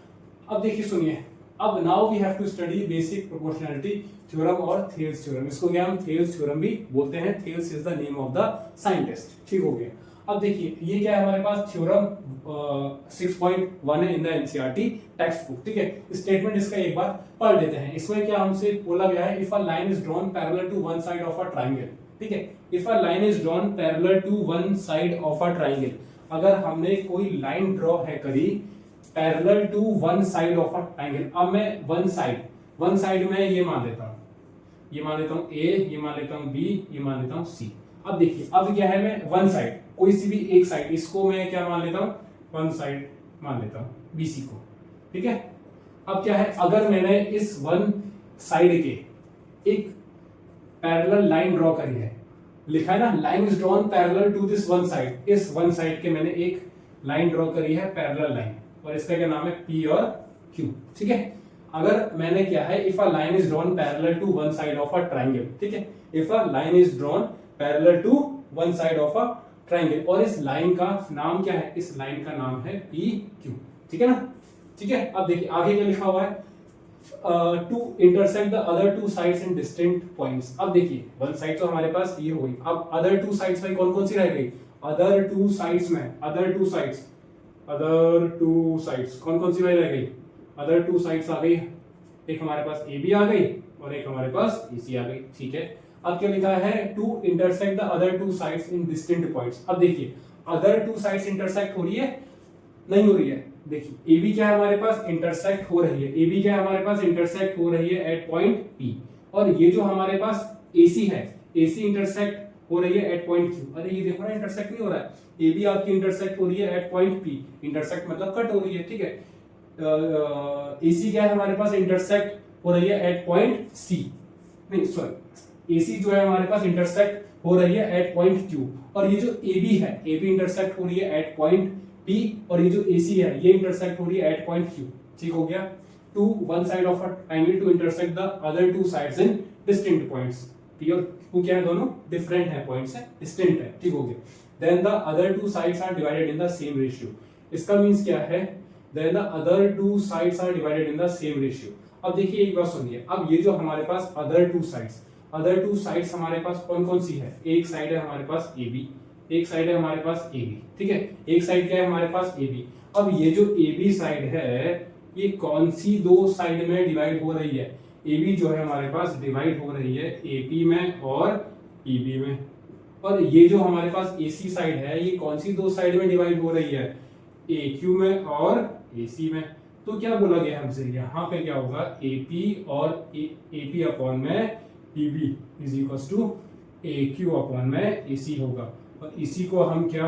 अब देखिए सुनिए, अब now we have to study basic proportionality theorem और थेल्स थ्योरम। इसको क्या हम थेल्स थ्योरम भी बोलते हैं। Thales is the name of the scientist. ठीक हो गया। अब देखिए ये क्या है हमारे पास, थ्योरम 6.1 है in the NCERT text book. ठीक है, स्टेटमेंट इसका एक बार पढ़ लेते हैं। इसमें क्या हमसे बोला गया है, if a line is drawn parallel to one side of a triangle. ठीक है, if a line is drawn parallel to one side of a triangle, अगर हमने कोई लाइन ड्रॉ है करी parallel to one side of a triangle. अब मैं वन साइड में ये मान लेता हूं, ये मान लेता हूं ए, ये मान लेता हूं बी, ये मान लेता हूं सी। अब देखिए, अब क्या है, मैं वन साइड, कोई सी भी एक साइड, इसको मैं क्या मान लेता हूं, वन साइड मान लेता हूं बीसी को। ठीक है, अब क्या है, अगर मैंने इस वन साइड के एक पैरेलल लाइन ड्रॉ करी है, लिखा है ना line is drawn parallel to this one side, इस वन साइड के मैंने एक लाइन ड्रॉ करी है पैरेलल लाइन, और इसका क्या नाम है, पी और क्यू। ठीक है, अगर मैंने क्या है, if a line is drawn parallel to one side of a triangle. ठीक है, if a line is drawn parallel to one side of a triangle, और इस लाइन का नाम क्या है, इस लाइन का नाम है पी क्यू। ठीक है ना। ठीक है, अब देखिए आगे क्या लिखा हुआ है, to intersect the other two sides in distinct points. अब देखिए वन साइड तो हमारे पास ये हो गई, अब अदर टू साइड्स में कौन कौन सी रह गई, अदर टू साइड्स में, अदर टू साइड्स कौन कौन सी रह गई, अदर टू साइड्स आ गई, एक हमारे पास ए बी आ गई और एक हमारे पास ए सी आ गई। ठीक है, अब क्या लिखा है, to intersect the other two sides in distinct points. अब देखिए अदर टू साइड्स इंटरसेक्ट हो रही है, नहीं हो रही है। देखिए ए बी क्या है हमारे पास, इंटरसेक्ट हो रही है, ए बी क्या है हमारे पास, इंटरसेक्ट हो रही है एट पॉइंट पी, और ये जो हमारे पास ए सी है, ए सी इंटरसेक्ट हो रही है एट पॉइंट क्यू। अरे ये देखो ना, इंटरसेक्ट नहीं हो रहा है, ए बी आपकी इंटरसेक्ट हो रही है एट पॉइंट पी, इंटरसेक्ट मतलब कट हो रही है। ठीक है, ए सी क्या है हमारे पास, इंटरसेक्ट हो रही है एट पॉइंट सी, नहीं सॉरी, ए सी जो है हमारे पास इंटरसेक्ट हो रही है एट पॉइंट क्यू, और ये जो ए बी है, ए बी इंटरसेक्ट हो रही है एट पॉइंट पी, और ये जो ए सी है ये इंटरसेक्ट हो रही है एट पॉइंट क्यू। ठीक हो गया, to one side of a triangle to intersect the other two sides in distinct points. P और क्यू क्या है, दोनों डिफरेंट है, पॉइंट्स है, डिस्टिंक्ट है। ठीक हो गया, then the other two sides are divided in the same ratio. इसका मींस क्या है, then the other two sides are divided in the same ratio. अब देखिए एक बात सुनिए, अब ये जो हमारे पास अदर टू साइड्स हमारे पास कौन कौन सी है, एक साइड है हमारे पास ए बी, एक साइड है हमारे पास ए बी। ठीक है, एक साइड क्या है हमारे पास ए बी। अब ये जो ए बी साइड है ये कौन सी दो साइड में डिवाइड हो रही है, ए बी जो है हमारे पास डिवाइड हो रही है ए पी में और ई बी में, और ये जो हमारे पास ए सी साइड है ये कौन सी दो साइड में डिवाइड हो रही है, ए क्यू में और ए सी में। तो क्या बोला गया हमसे, यहाँ पे क्या होगा, ए पी और ए पी अपॉन में E B is equal to A Q upon में ए सी होगा, और इसी को हम क्या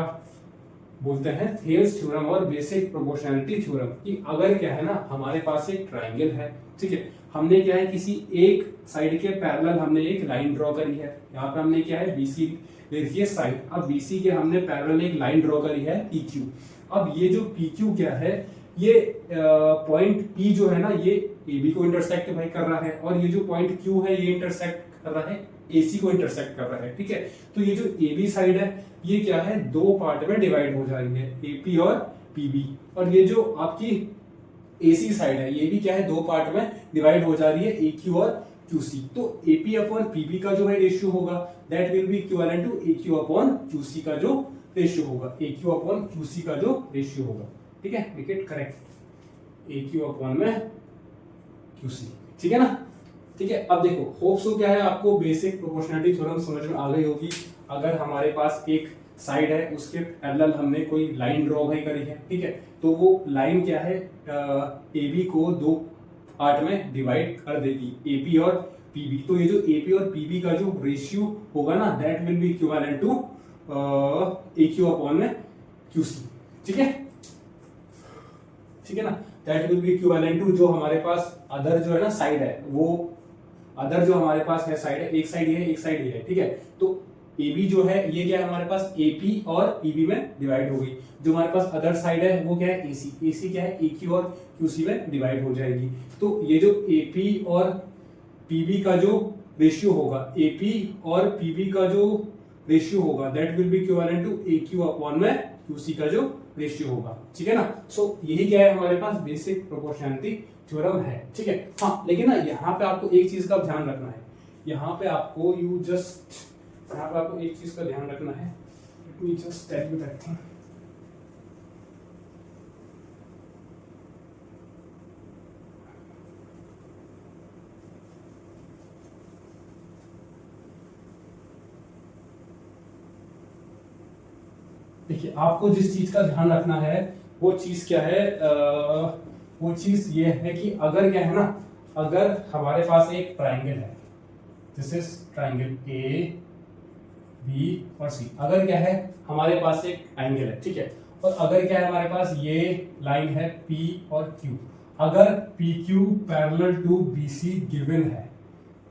बोलते हैं, थेल्स थ्योरम और बेसिक प्रोपोर्शनैलिटी थ्योरम। कि अगर क्या है ना, हमारे पास एक ट्रायंगल है, ठीक है, हमने क्या है, किसी एक साइड के पैरेलल हमने एक लाइन ड्रॉ करी है, यहाँ पर हमने क्या है, बीसी देखिए साइड, अब बीसी के हमने पैरेलल एक लाइन ड्रॉ करी है पी क्यू। अब ये जो पी क्यू क्या है, ये पॉइंट पी जो है ना, ये ए बी को इंटरसेक्ट भाई कर रहा है, और ये जो पॉइंट क्यू है ये इंटरसेक्ट कर रहा है एसी को इंटरसेक्ट कर रहा है। ठीक है, तो ये जो ए बी साइड है ये क्या है, दो पार्ट में डिवाइड हो जाएंगे, एपी और पीबी, और ये जो आपकी एसी साइड है ये भी क्या है, दो पार्ट में डिवाइड हो जा रही है, ए क्यू और क्यूसी। तो एपी अपॉन पीबी का जो है रेशियो होगा that will be equivalent to A Q upon QC का जो रेशियो होगा, ए क्यू अपॉन क्यूसी का जो रेशियो होगा। ठीक है, make it correct, A Q upon में क्यूसी। ठीक है ना। ठीक है, अब देखो होप सो क्या है, आपको बेसिक प्रोपोर्शनैलिटी थ्योरम समझ में आ गई होगी। अगर हमारे पास एक साइड है उसके पैरेलल हमने कोई लाइन ड्रॉ भाई करी है, ठीक है, तो वो लाइन क्या है, ए बी को दो 8 में डिवाइड कर देगी, एपी और पीबी। तो ये जो एपी और पीबी का जो रेशियो होगा ना, that will be equivalent to AQ upon में QC। ठीक है, ठीक है ना, that will be equivalent to जो हमारे पास अदर जो है ना साइड है, वो अदर जो हमारे पास है साइड है, एक साइड ये है एक साइड ये है। ठीक है, तो AB जो है ये क्या है हमारे पास AP और PB में डिवाइड हो गई। जो हमारे पास अदर साइड है वो क्या है AC, AC क्या है AQ और QC में डिवाइड हो जाएगी। तो ये जो AP और PB का जो रेशियो होगा, AP और PB का जो रेशियो होगा, that will be equivalent to AQ upon में QC का जो रेशियो होगा। ठीक है ना, सो यही क्या है हमारे पास बेसिक प्रोपोर्शनैलिटी थ्योरम है। ठीक है, हाँ लेकिन ना यहाँ पे आपको एक चीज का ध्यान रखना है, यहाँ पे आपको यहाँ पे आपको एक चीज का ध्यान रखना है। Let me just tell you that thing. देखिए, आपको जिस चीज का ध्यान रखना है वो चीज क्या है, वो चीज ये है कि अगर क्या है ना, अगर हमारे पास एक ट्राइंगल है, this is triangle A B और सी, अगर क्या है हमारे पास एक एंगल है, ठीक है, और अगर क्या है हमारे पास ये लाइन है पी और क्यू, अगर P Q parallel to B C given है,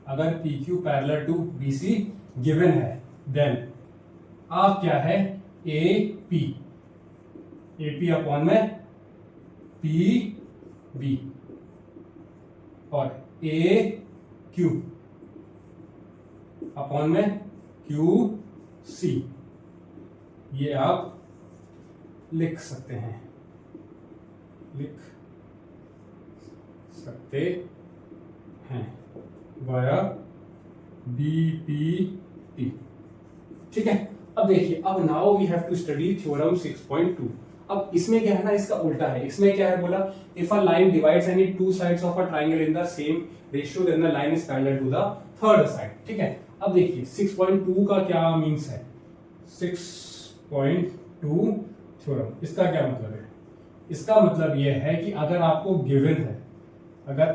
अगर P Q parallel to B C given है, देन आप क्या है ए पी अपॉन में पी बी और ए क्यू अपॉन में क्यू सी, ये आप लिख सकते हैं, वाया बीपीटी। ठीक है, अब देखिए, अब now we have to study theorem 6.2। अब इसमें क्या है ना, इसका उल्टा है। इसमें क्या है बोला, if a line divides any two sides of a triangle in the same ratio then the line is parallel to the third side. ठीक है, अब देखिए 6.2 का क्या मींस है, 6.2 थ्योरम, इसका क्या मतलब है? इसका मतलब यह है कि अगर आपको गिवन है, अगर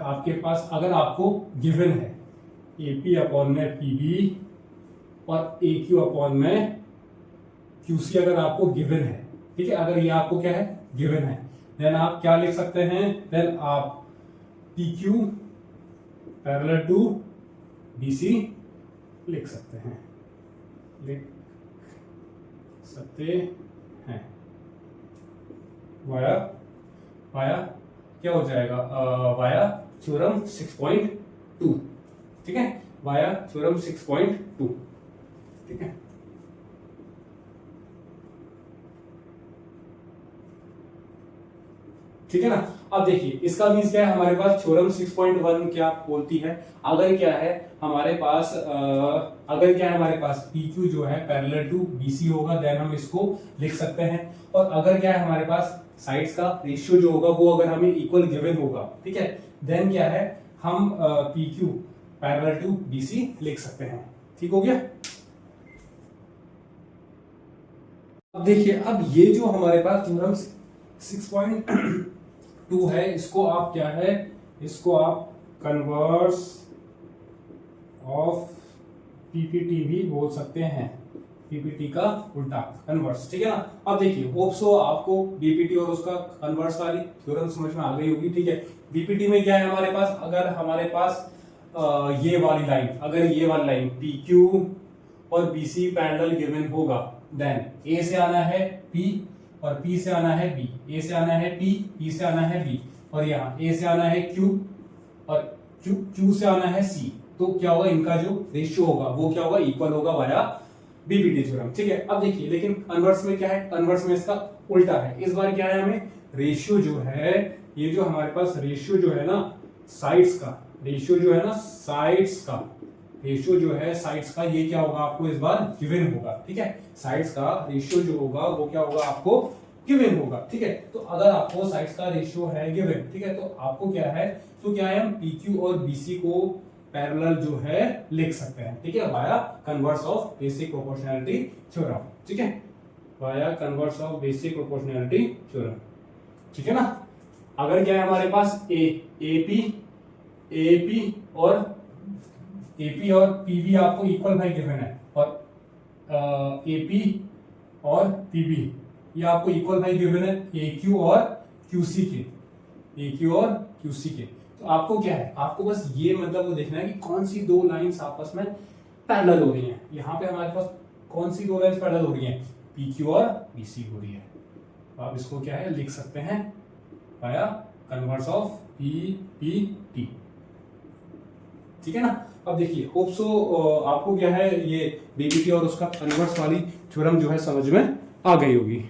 आपको गिवन है AP अपॉन में PB और AQ अपॉन में QC, अगर आपको गिवन है, ठीक है, अगर ये आपको क्या है गिवन है, देन आप क्या लिख सकते हैं, देन आप PQ पैरेलल टू BC लिख सकते हैं, वाया क्या हो जाएगा, वाया थ्योरम 6.2। ठीक है, वाया थ्योरम 6.2। ठीक है, ठीक है ना। अब देखिए, इसका मींस क्या है, हमारे पास थ्योरम 6.1 क्या बोलती है, अगर क्या है हमारे पास PQ जो है पैरेलल टू BC होगा, देन हम इसको लिख सकते हैं। और अगर क्या है हमारे पास साइड्स का रेशियो जो होगा वो अगर हमें इक्वल गिवन होगा, ठीक है, देन क्या है हम PQ पैरेलल टू BC लिख सकते हैं। ठीक हो गया। अब देखिए, अब ये जो हमारे पास थ्योरम 6.2 है, इसको आप क्या है, इसको आप कन्वर्स ऑफ PPT भी बोल सकते हैं, PPT का उल्टा कन्वर्स। ठीक है ना। अब देखिए, होप सो आपको BPT और उसका कन्वर्स वाली थ्योरम समझ में आ गई होगी। ठीक है, BPT में क्या है हमारे पास, अगर हमारे पास ये वाली लाइन PQ और BC पैरेलल गिवन होगा, देन A से आना है P और P से आना है B, A से आना है P, P से आना है B, और यहाँ A से आना है Q और Q से आना है C। तो क्या होगा, इनका जो रेशियो होगा वो क्या होगा, इक्वल होगा वाया BPT थ्योरम। ठीक है, अब देखिए, लेकिन कन्वर्स में क्या है, कन्वर्स में इसका उल्टा है। इस बार क्या है, हमें रेशियो जो है, ये जो हमारे पास रेशियो जो है ना साइड्स का, रेशियो जो है साइड्स का, ये क्या होगा आपको इस बार गिवन होगा। ठीक है, साइड्स का रेशियो जो होगा वो क्या होगा, आपको गिवन होगा। ठीक है, तो अगर आपको साइड्स का रेशियो है गिवन, ठीक है, तो आपको क्या है, हम PQ और BC को पैरेलल जो है लिख सकते हैं। ठीक है, via converse of basic proportionality theorem. ठीक है, via converse of basic proportionality theorem. ठीक है ना। अगर क्या है हमारे पास AP एपी और पीबी आपको इक्वल भाई गिवन है, और एपी और पीबी ये आपको इक्वल भाई गिवन है AQ और QC के, AQ और QC के। तो आपको क्या है, आपको बस ये मतलब वो देखना है कि कौन सी दो लाइंस आपस में पैरेलल हो रही हैं। यहाँ पे हमारे पास कौन सी दो लाइंस पैरेलल हो रही हैं, PQ और PC हो रही है। तो आप इसको क्या है लिख सकते हैं वाया कन्वर्स ऑफ PPT, ठीक है ना। अब देखिए होप सो आपको क्या है ये BPT और उसका कन्वर्स वाली थ्योरम जो है समझ में आ गई होगी।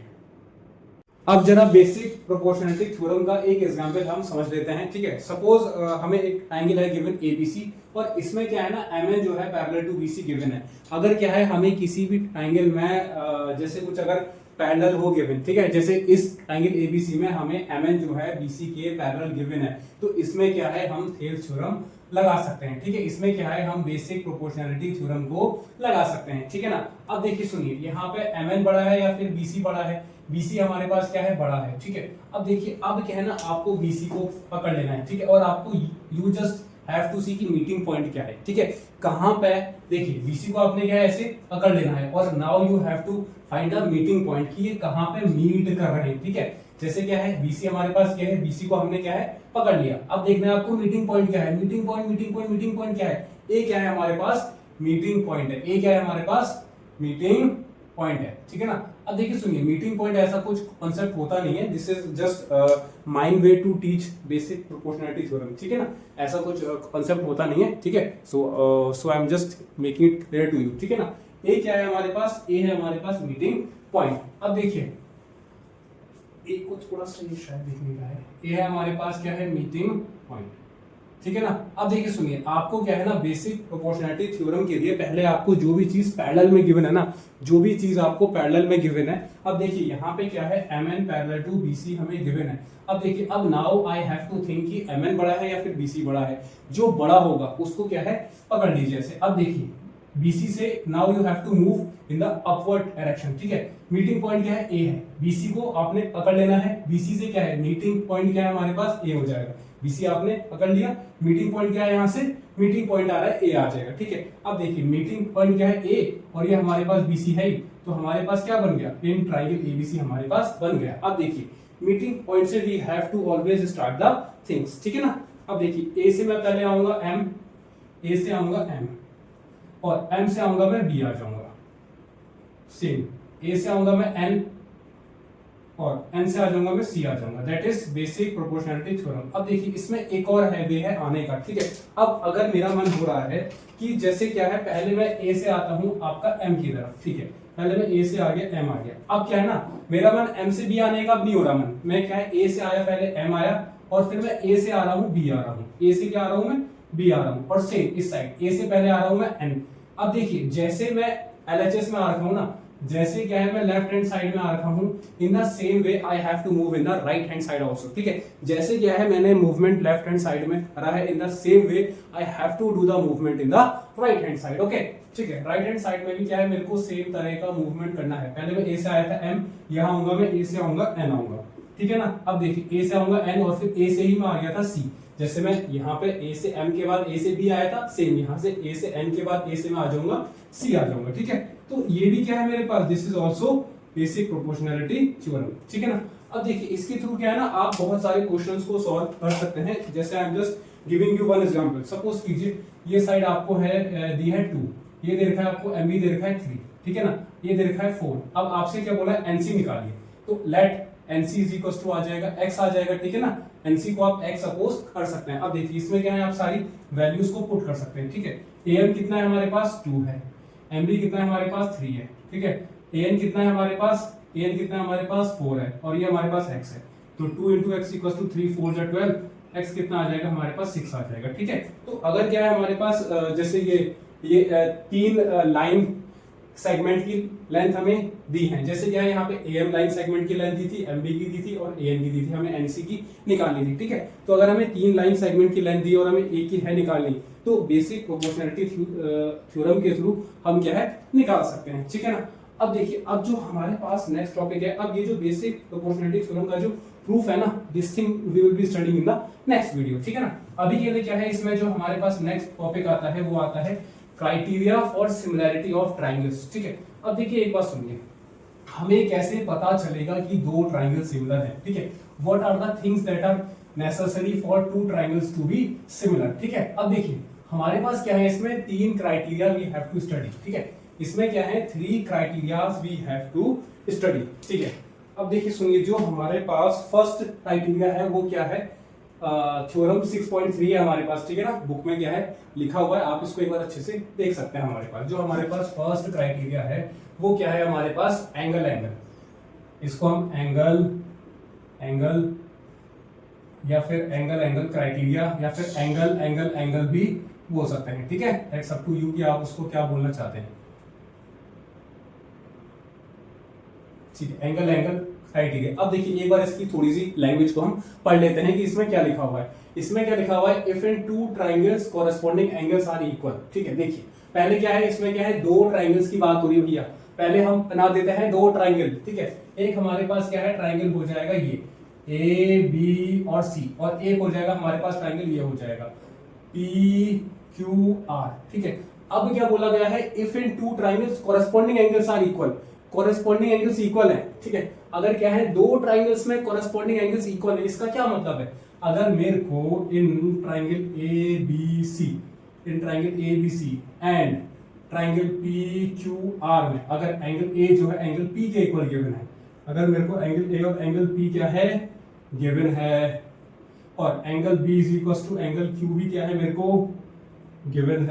अब जरा बेसिक प्रोपोर्शनलिटी थ्योरम का एक एग्जांपल हम समझ लेते हैं, ठीक है। सपोज हमें एक ट्रायंगल है गिवन ABC और इसमें क्या है ना MN जो है पैरेलल टू BC गिवन है। अगर क्या है हमें किसी भी ट्रायंगल में जैसे कुछ अगर पैरेलल हो गिवन, ठीक है, जैसे इस ट्रायंगल ABC में हमें MN जो है BC के पैरेलल गिवन है, तो इसमें क्या है हम थेल्स थ्योरम लगा सकते हैं, ठीक है। इसमें क्या है हम बेसिक प्रोपोर्शनलिटी थ्योरम को लगा सकते हैं, ठीक है ना। अब देखिए सुनिए, यहाँ पे MN बड़ा है या फिर BC बड़ा है, BC हमारे पास क्या है बड़ा है, ठीक है। अब देखिए अब क्या है ना आपको BC को पकड़ लेना है, ठीक है, और आपको यू जस्ट हैव टू सी की मीटिंग पॉइंट क्या है, ठीक है, कहां पे। देखिए BC को आपने क्या है ऐसे पकड़ लेना है और now you have to find a meeting point कि ये कहां पे मीट कर रहे हैं, ठीक है। जैसे क्या है BC हमारे पास क्या है, BC को हमने क्या है पकड़ लिया। अब देखना है आपको मीटिंग पॉइंट क्या है, मीटिंग पॉइंट क्या है, ए क्या है हमारे पास मीटिंग पॉइंट है, ए क्या है हमारे पास मीटिंग पॉइंट है, ठीक है ना। अब देखिए सुनिए, मीटिंग पॉइंट ऐसा कुछ कॉन्सेप्ट होता नहीं है, this is just mind way to teach basic proportionality theorem, ठीक है ना। ऐसा कुछ कॉन्सेप्ट होता नहीं है, ठीक है। So I am just making it clear to you, ठीक है ना। ए क्या है हमारे पास, ए है हमारे पास मीटिंग पॉइंट। अब देखिए ए को थोड़ा सा ये शायद देखने का है, ए है हमारे पास क्या है मीटिंग पॉइंट, ठीक है ना। अब देखिए सुनिए, आपको क्या है ना बेसिक प्रोपोर्शनलिटी थ्योरम के लिए पहले आपको जो भी चीज पैरेलल में गिवन है ना, जो भी चीज आपको पैरेलल में गिवन है, अब देखिए यहाँ पे क्या है MN पैरेलल टू BC हमें गिवन है। अब देखिए अब now I have to think कि MN बड़ा है या फिर BC बड़ा है, जो बड़ा होगा उसको क्या है पकड़ लीजिए ऐसे। अब देखिए BC से now you have to move in the upward direction, ठीक है। मीटिंग पॉइंट क्या है A है, BC को आपने पकड़ लेना है, BC से क्या है मीटिंग पॉइंट क्या है हमारे पास A हो जाएगा, BC आपने पकड़ लिया, मीटिंग पॉइंट क्या है यहाँ से मीटिंग पॉइंट आ रहा है A आ जाएगा, ठीक है। अब देखिए मीटिंग पॉइंट क्या है A और ये हमारे पास BC है, तो हमारे पास क्या बन गया इन ट्रायंगल ABC हमारे पास बन गया। अब देखिए मीटिंग पॉइंट से we have to always start the things, ठीक है ना। अब देखिए A से मैं पहले आऊंगा M, A से आऊंगा M और M से आऊंगा मैं B आ जाऊंगा, सेम A से आऊंगा मैं N और N से आ जाऊंगा मैं C आ जाऊंगा, that is basic proportionality theorem. अब देखिए इसमें एक और है वे है आने का, ठीक है। अब अगर मेरा मन हो रहा है कि जैसे क्या है पहले मैं A से आता हूं आपका M की तरफ, ठीक है, पहले मैं A से आ गया M आ गया। अब क्या है ना मेरा मन M से B आने का अब नहीं हो रहा मन, मैं क्या है A से आया पहले M आया और फिर मैं A से आ रहा हूँ B आ रहा हूँ, A से क्या आ रहा हूँ मैं B आ रहा हूँ, और सेम इस साइड A से पहले आ रहा हूँ मैं N। अब देखिए जैसे मैं LHS में आ रखा हूँ ना, जैसे क्या है मैं लेफ्ट हैंड साइड में आ रखा हूं, in the same way I have to move in the right hand side also, ठीक है। जैसे क्या है मैंने मूवमेंट लेफ्ट हैंड साइड में करा है, in the same way I have to do the movement in the right hand side, okay, ठीक है। राइट हैंड साइड में भी क्या है मेरे को सेम तरह का मूवमेंट करना है। पहले मैं A से आया था M, यहां आऊंगा मैं A से आऊंगा N आऊंगा, ठीक है ना। अब देखिए A से आऊंगा N और फिर A से ही मैं आ गया था C, जैसे मैं यहाँ पे A से M के बाद A से B आया था, सेम यहाँ से A से N के बाद A से मैं आ जाऊंगा C आ जाऊंगा, ठीक है। तो ये भी क्या है मेरे पास, this is also basic proportionality theorem, ठीक है ना। अब देखिए इसके थ्रू क्या है ना आप बहुत सारे क्वेश्चंस को सॉल्व कर सकते हैं। जैसे आई am just giving you one example, suppose कीजिए ये साइड आपको है दी है 2, ये दे रखा है आपको MB दे रखा है 3, ठीक है ना, ये दे रखा है 4। अब आपसे क्या बोला है NC निकालिए, तो let NC is equal to आ जाएगा x आ जाएगा, ठीक है ना। NC को आप x सपोज कर सकते हैं। अब देखिए इसमें क्या है आप सारी वैल्यूज को पुट कर सकते हैं, ठीक है। AM कितना है हमारे पास 2 है, MB कितना है हमारे पास 3 है, ठीक है। AN कितना है हमारे पास, AN कितना है हमारे पास 4 है और ये हमारे पास x है, तो 2 into x इक्वल टू 3 4 जा 12, x कितना आ जाएगा हमारे पास 6 आ जाएगा, ठीक है। तो अगर क्या है हमारे पास जैसे ये 3 लाइन सेगमेंट की लेंथ हमें दी है, जैसे क्या है यहाँ पे AM लाइन सेगमेंट की लेंथ दी थी, MB की दी थी और AN की दी थी, हमें NC की निकालनी थी, ठीक है। तो अगर हमें 3 लाइन सेगमेंट की लेंथ दी और हमें एक की है निकालनी, तो बेसिक प्रोपोर्शनलिटी थ्योरम के थ्रू हम क्या है निकाल सकते हैं, ठीक है ना। अब देखिए, अब जो हमारे पास नेक्स्ट टॉपिक है, अब ये जो बेसिक प्रोपोर्शनलिटी थ्योरम का जो प्रूफ है ना, this thing we will be studying in the next video, ठीक है ना। अभी के लिए क्या है, इसमें जो हमारे पास नेक्स्ट टॉपिक आता है वो आता है criteria for similarity of triangles, ठीक है। अब देखिए एक बात सुनिए, हमें कैसे पता चलेगा कि दो ट्राइंगल सिमिलर है, ठीक है। What are the things that are necessary for two triangles to be similar, ठीक है। अब देखिए हमारे पास क्या है, इसमें तीन criteria we have to study, ठीक है। इसमें क्या है, three criterias we have to study, ठीक है। अब देखिए सुनिए, जो हमारे पास फर्स्ट क्राइटेरिया है वो क्या है, थ्योरम 6.3 है हमारे पास, ठीक है ना। बुक में क्या है लिखा हुआ है, आप इसको एक बार अच्छे से देख सकते हैं। हमारे पास जो हमारे पास फर्स्ट क्राइटेरिया है वो क्या है, हमारे पास एंगल, इसको हम एंगल या फिर एंगल क्राइटेरिया या फिर एंगल भी बोल सकते हैं, ठीक है। दैट्स अप टू यू कि आप उसको क्या बोलना चाहते हैं, ठीक है। Angle criteria. अब देखिए एक बार इसकी थोड़ी सी लैंग्वेज को हम पढ़ लेते हैं कि इसमें क्या लिखा हुआ है। इसमें क्या लिखा हुआ है, if in two triangles corresponding angles are equal, ठीक है। देखिए पहले क्या है, इसमें क्या है, दो ट्राइंगल्स की बात हो रही है भैया। पहले हम बना देते हैं दो ट्राइंगल, ठीक है। एक हमारे पास क्या है, ट्राइंगल हो जाएगा ये ए बी और सी, और एक हो जाएगा हमारे पास ट्राइंगल ये हो जाएगा पी क्यू आर, ठीक है। अब क्या बोला गया है, if in two triangles corresponding angles are equal, corresponding angles equal है, ठीक है। अगर क्या है, दो ट्राइंगल्स में कोरेस्पोंडिंग एंगल्स इक्वल है, इसका क्या मतलब है, अगर मेरे को in triangle A B C and triangle P Q R में अगर एंगल ए जो है एंगल पी के इक्वल गिवन है, अगर मेरे को एंगल ए और एंगल पी क्या है गिवन है, और angle B is equal to angle Q भी क्या है मेरे को गिवन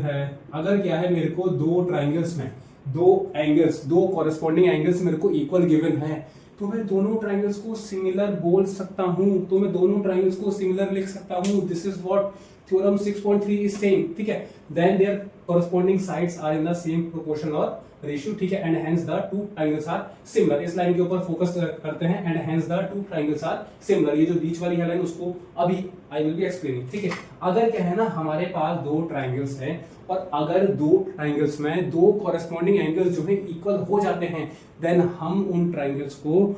है, अगर क्या है मेरे को दो ट्राइंगल्स में दो कॉरेस्पॉन्डिंग एंगल्स मेरे को इक्वल गिवन है, तो मैं दोनों ट्राइंगल्स को सिमिलर बोल सकता हूं, तो मैं दोनों ट्राइंगल्स को सिमिलर लिख सकता हूं। This is what theorem 6.3 is saying, ठीक है। Then their corresponding sides are in the same proportion और रेशियो, ठीक है, and hence the two triangles are similar. इस लाइन के ऊपर फोकस करते हैं, and hence the two triangles are similar. ये जो बीच वाली है लाइन उसको अभी आई विल बी एक्सप्लेनिंग, ठीक है। अगर क्या है ना, हमारे पास दो ट्राइंगल्स हैं और अगर दो ट्राइंगल्स में दो कॉरेस्पॉन्डिंग एंगल्स जो है इक्वल हो जाते हैं, देन हम उन ट्राइंगल्स को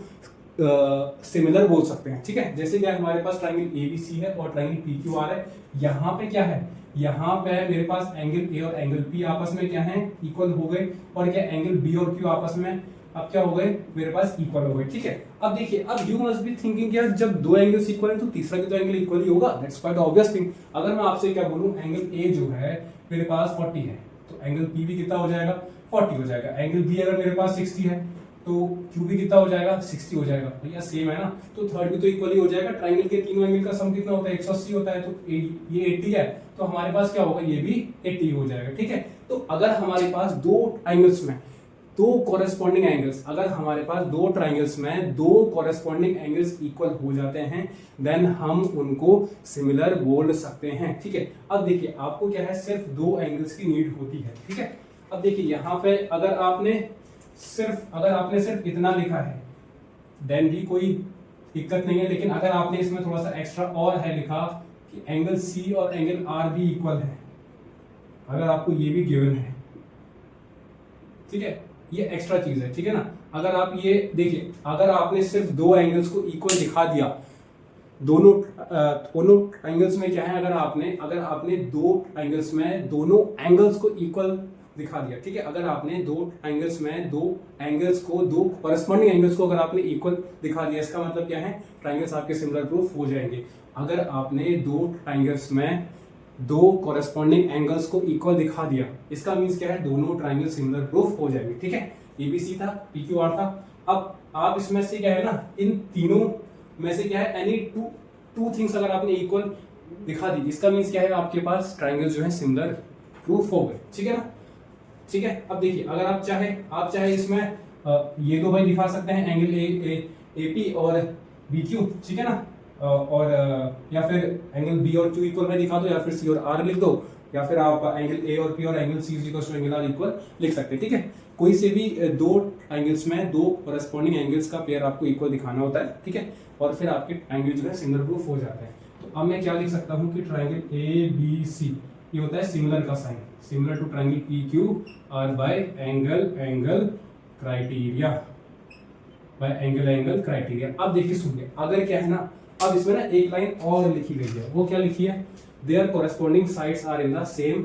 सिमिलर बोल सकते हैं, ठीक है। जैसे क्या हमारे पास ट्राइंगल एबीसी है और ट्राइंगल पीक्यूआर है, यहाँ पे क्या है, यहाँ पे मेरे पास एंगल ए और एंगल पी आपस में क्या है इक्वल हो गए, और क्या एंगल बी और क्यू आपस में अब क्या हो गए मेरे पास इक्वल हो गए, ठीक है। अब देखिए, अब यू मस्ट बी थिंकिंग यार जब दो एंगल्स इक्वल है तो तीसरा भी तो एंगल इक्वल ही होगा, दैट्स क्वाइट ऑब्वियस थिंग। अगर मैं आपसे क्या बोलूं, एंगल ए जो है मेरे पास 40 है, तो एंगल पी भी कितना हो जाएगा 40 हो जाएगा। एंगल बी अगर मेरे पास 60 है तो क्यू भी कितना हो जाएगा 60 हो जाएगा, भैया सेम है ना, तो थर्ड भी तो इक्वल ही हो जाएगा। ट्राइंगल के तीनों एंगल का सम कितना होता है 180 होता है, तो ये 80 है, तो हमारे पास क्या होगा, ये भी 80 हो जाएगा, ठीक है। तो अगर हमारे पास दो ट्राइंगल्स में दो कॉरेस्पॉन्डिंग एंगल्स, अगर हमारे पास दो ट्राइंगल्स में दो कॉरेस्पॉन्डिंग एंगल्स इक्वल हो जाते हैं, देन हम उनको सिमिलर बोल सकते हैं, ठीक है। अब देखिए आपको क्या है, सिर्फ दो एंगल्स की नीड होती है, ठीक है। अब देखिए यहाँ पे अगर आपने सिर्फ इतना लिखा है देन भी कोई दिक्कत नहीं है, लेकिन अगर आपने इसमें थोड़ा सा एक्स्ट्रा और है लिखा कि एंगल सी और एंगल आर भी इक्वल है, अगर आपको ये भी गिवन है, ठीक है, ये एक्स्ट्रा चीज है, ठीक है ना। अगर आप ये देखिए, अगर आपने सिर्फ दो एंगल्स को इक्वल दिखा दिया, दोनों ट्राइंगल्स में क्या है, अगर आपने दो ट्राइंगल्स में दोनों एंगल्स को इक्वल दिखा दिया, ठीक है। अगर आपने दो एंगल्स में दो कॉरेस्पॉन्डिंग एंगल्स को अगर आपने इक्वल दिखा दिया, इसका मतलब क्या है, ट्राइंगल्स आपके सिमिलर प्रूफ हो जाएंगे। अगर आपने दो ट्राइंगल्स में दो कॉरेस्पॉन्डिंग एंगल्स को इक्वल दिखा दिया, इसका मींस क्या है, दोनों ट्राइंगल सिमिलर प्रूफ हो जाएंगे, ठीक है। एबीसी था, पीक्यूआर था। अब आप इसमें से क्या है ना, इन तीनों में से क्या है, एनी टू थिंग्स अगर आपने इक्वल दिखा दी, इसका मींस क्या है, आपके पास ट्राइंगल जो है सिमिलर प्रूफ हो गए, ठीक है ना, ठीक है। अब देखिए, अगर आप चाहे इसमें ये दो भाई दिखा सकते हैं, एंगल ए पी और बी क्यू, ठीक है ना, और या फिर एंगल बी और क्यू इक्वल में दिखा दो, या फिर सी और आर लिख दो, या फिर आप एंगल ए और पी और angle C equal to angle R equal लिख सकते हैं, ठीक है। कोई से भी दो एंगल्स में दो कॉरेस्पॉन्डिंग एंगल्स का पेयर आपको इक्वल दिखाना होता है, ठीक है, और फिर आपके एंगल जो है सिमिलर प्रूफ हो जाते हैं। तो अब मैं क्या लिख सकता हूँ कि ट्राइंगल ए बी सी ये होता है सिमिलर का sign, similar to triangle P Q R by angle criteria, by angle criteria. अब देखिए सुनिए, अगर क्या है ना, अब इसमें ना एक लाइन और लिखी गई है, वो क्या लिखी है, their corresponding sides are in the same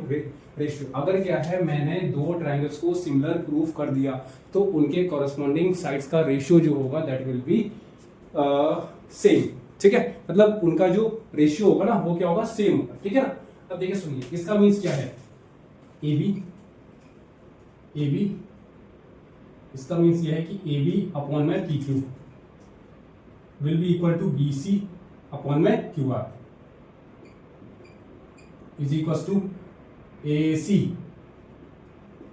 ratio. अगर क्या है, मैंने दो ट्रायंगल्स को सिमिलर प्रूफ कर दिया तो उनके कोरेस्पॉन्डिंग साइड्स का रेशियो जो होगा दैट विल बी सेम, ठीक है, मतलब उनका जो रेशियो होगा ना वो क्या होगा, सेम होगा, ठीक है ना। अब देखिए सुनिए, इसका मीन्स क्या है, ए बी, इसका मीन्स ये है कि ए बी अपॉन में P Q will be equal to B C upon में Q R is equal to A C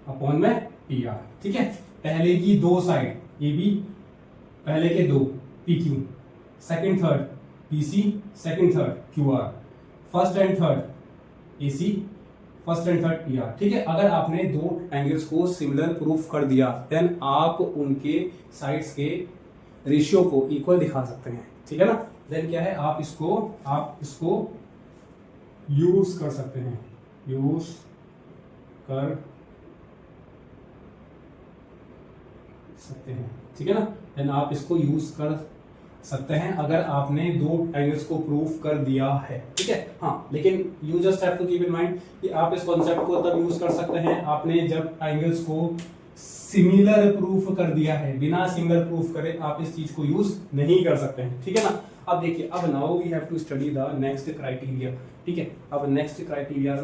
upon में पी आर, ठीक है। पहले की दो साइड ए बी, पहले के दो P Q, second third P C, second third Q R, first and third A C, first and third P R, ठीक है। अगर आपने दो एंगल्स को सिमिलर प्रूफ कर दिया देन आप उनके साइड्स के रेशियो को इक्वल दिखा सकते हैं, ठीक है ना। देन क्या है, आप इसको यूज कर सकते हैं, यूज कर सकते हैं, ठीक है ना। देन आप इसको यूज कर सकते हैं अगर आपने दो एंगल्स को प्रूफ कर दिया है, ठीक है। हाँ, लेकिन you just have to keep in mind कि आप इस कॉन्सेप्ट को तब यूज कर सकते हैं आपने जब एंगल्स को सिमिलर प्रूफ कर दिया है, बिना सिमिलर प्रूफ करे आप इस चीज को यूज नहीं कर सकते हैं, ठीक है ना। अब देखिए, अब now we have to study the next criteria, ठीक है। अब नेक्स्ट क्राइटेरिया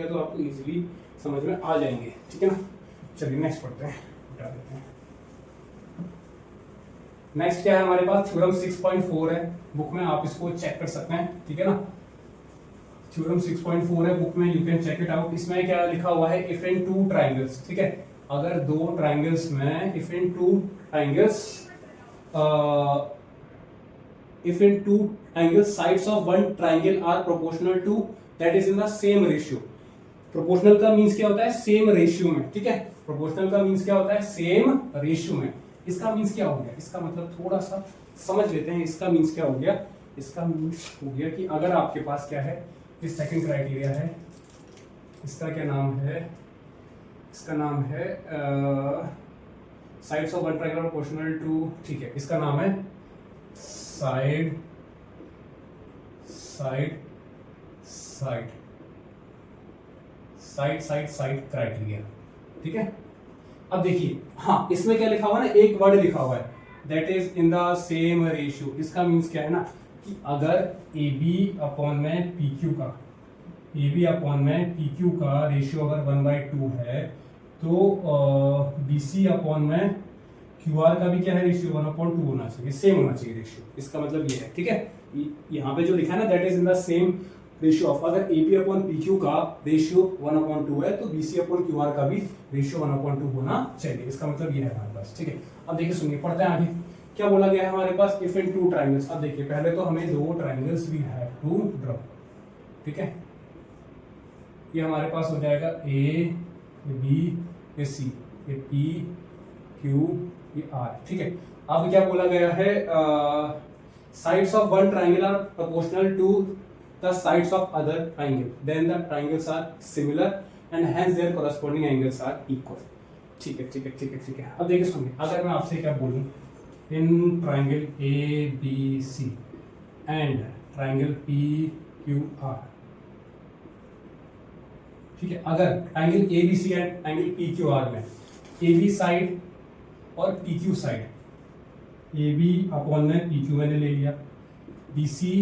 तो आपको इजीली समझ में आ जाएंगे, ठीक है ना। चलिए नेक्स्ट पढ़ते हैं, हटा देते हैं। नेक्स्ट क्या है हमारे पास, थ्योरम 6.4 है, बुक में आप इसको चेक कर सकते हैं, ठीक है ना। थ्योरम 6.4 है बुक में, you can check it out. इसमें क्या लिखा हुआ है, इफ इन टू ट्राइंगल्स, ठीक है, अगर दो ट्राइंगल्स में if in two angles sides of one triangle are proportional to that is in the same ratio. Proportional का मींस क्या होता है, सेम रेशियो में, ठीक है। प्रोपोर्शनल का मींस क्या होता है, सेम रेशियो में। इसका मींस क्या हो गया, इसका मतलब थोड़ा सा समझ लेते हैं। इसका मींस क्या हो गया, इसका मींस हो गया कि अगर आपके पास क्या है, इस सेकंड क्राइटेरिया है, इसका क्या नाम है, इसका नाम है sides of one triangle proportional to, ठीक है, इसका नाम है साइड क्राइटेरिया, ठीक है। अब देखिए, हाँ, इसमें क्या लिखा हुआ है ना, एक वर्ड लिखा हुआ है that is in the same ratio. इसका मीन्स क्या है ना कि अगर ए बी अपॉन में पी क्यू का रेशियो अगर 1/2 है तो बी सी अपॉन में क्यू आर का भी क्या है, रेशियो 1/2 होना चाहिए, सेम होना चाहिए रेशियो। इसका मतलब ये है, ठीक है। यहाँ पे जो लिखा है ना that is in the same ratio of, अगर A B upon P Q का रेशियो 1/2 है तो B C upon Q R का भी रेशियो 1/2 होना चाहिए। इसका मतलब ये है हमारे पास, ठीक है। अब देखिए सुनिए, पढ़ते हैं आगे क्या बोला गया है हमारे पास, इफ इन टू ट्राइंगल्स। अब देखिए, पहले तो हमें दो triangles we have to draw, ठीक है। ये हमारे पास हो जाएगा A B A C, A P Q ये आर, ठीक है। अब क्या बोला गया है, sides of one triangle are proportional to the sides of other triangle, then the triangles are similar and hence their corresponding angles are equal, ठीक है। अब देखिए सुनिए, अगर मैं आपसे क्या बोलूं, in triangle A B C and triangle P Q R, ठीक है, अगर triangle A B C and triangle P Q R में ए बी साइड और P Q side, A B upon में पी क्यू मैंने ले लिया, बी सी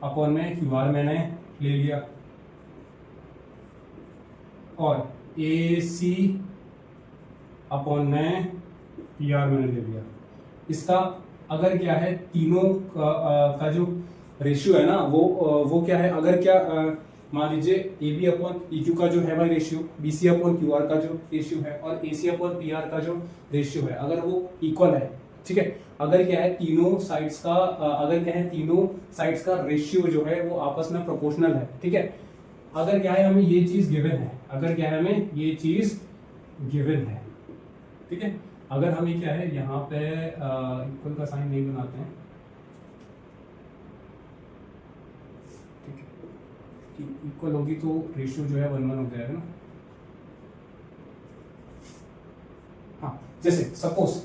अपॉन में क्यू आर मैंने ले लिया, और ए सी अपॉन में पी आर मैंने ले लिया। इसका अगर क्या है, तीनों का जो रेशियो है ना वो क्या है, अगर क्या मान लीजिए A B upon P Q का जो है भाई ratio, B C upon Q R का जो रेशियो है, और A C upon P R का जो रेशियो है, अगर वो इक्वल है, ठीक है। अगर क्या है, तीनों साइड्स का रेशियो जो है वो आपस में प्रोपोर्शनल है, ठीक है। अगर क्या है, हमें ये चीज गिवन है, ठीक है। अगर हमें क्या है, यहाँ पे इक्वल का साइन नहीं बनाते हैं, ठीक है। इक्वल होगी तो रेशियो जो है 1:1 हो जाएगा ना। हाँ, जैसे सपोज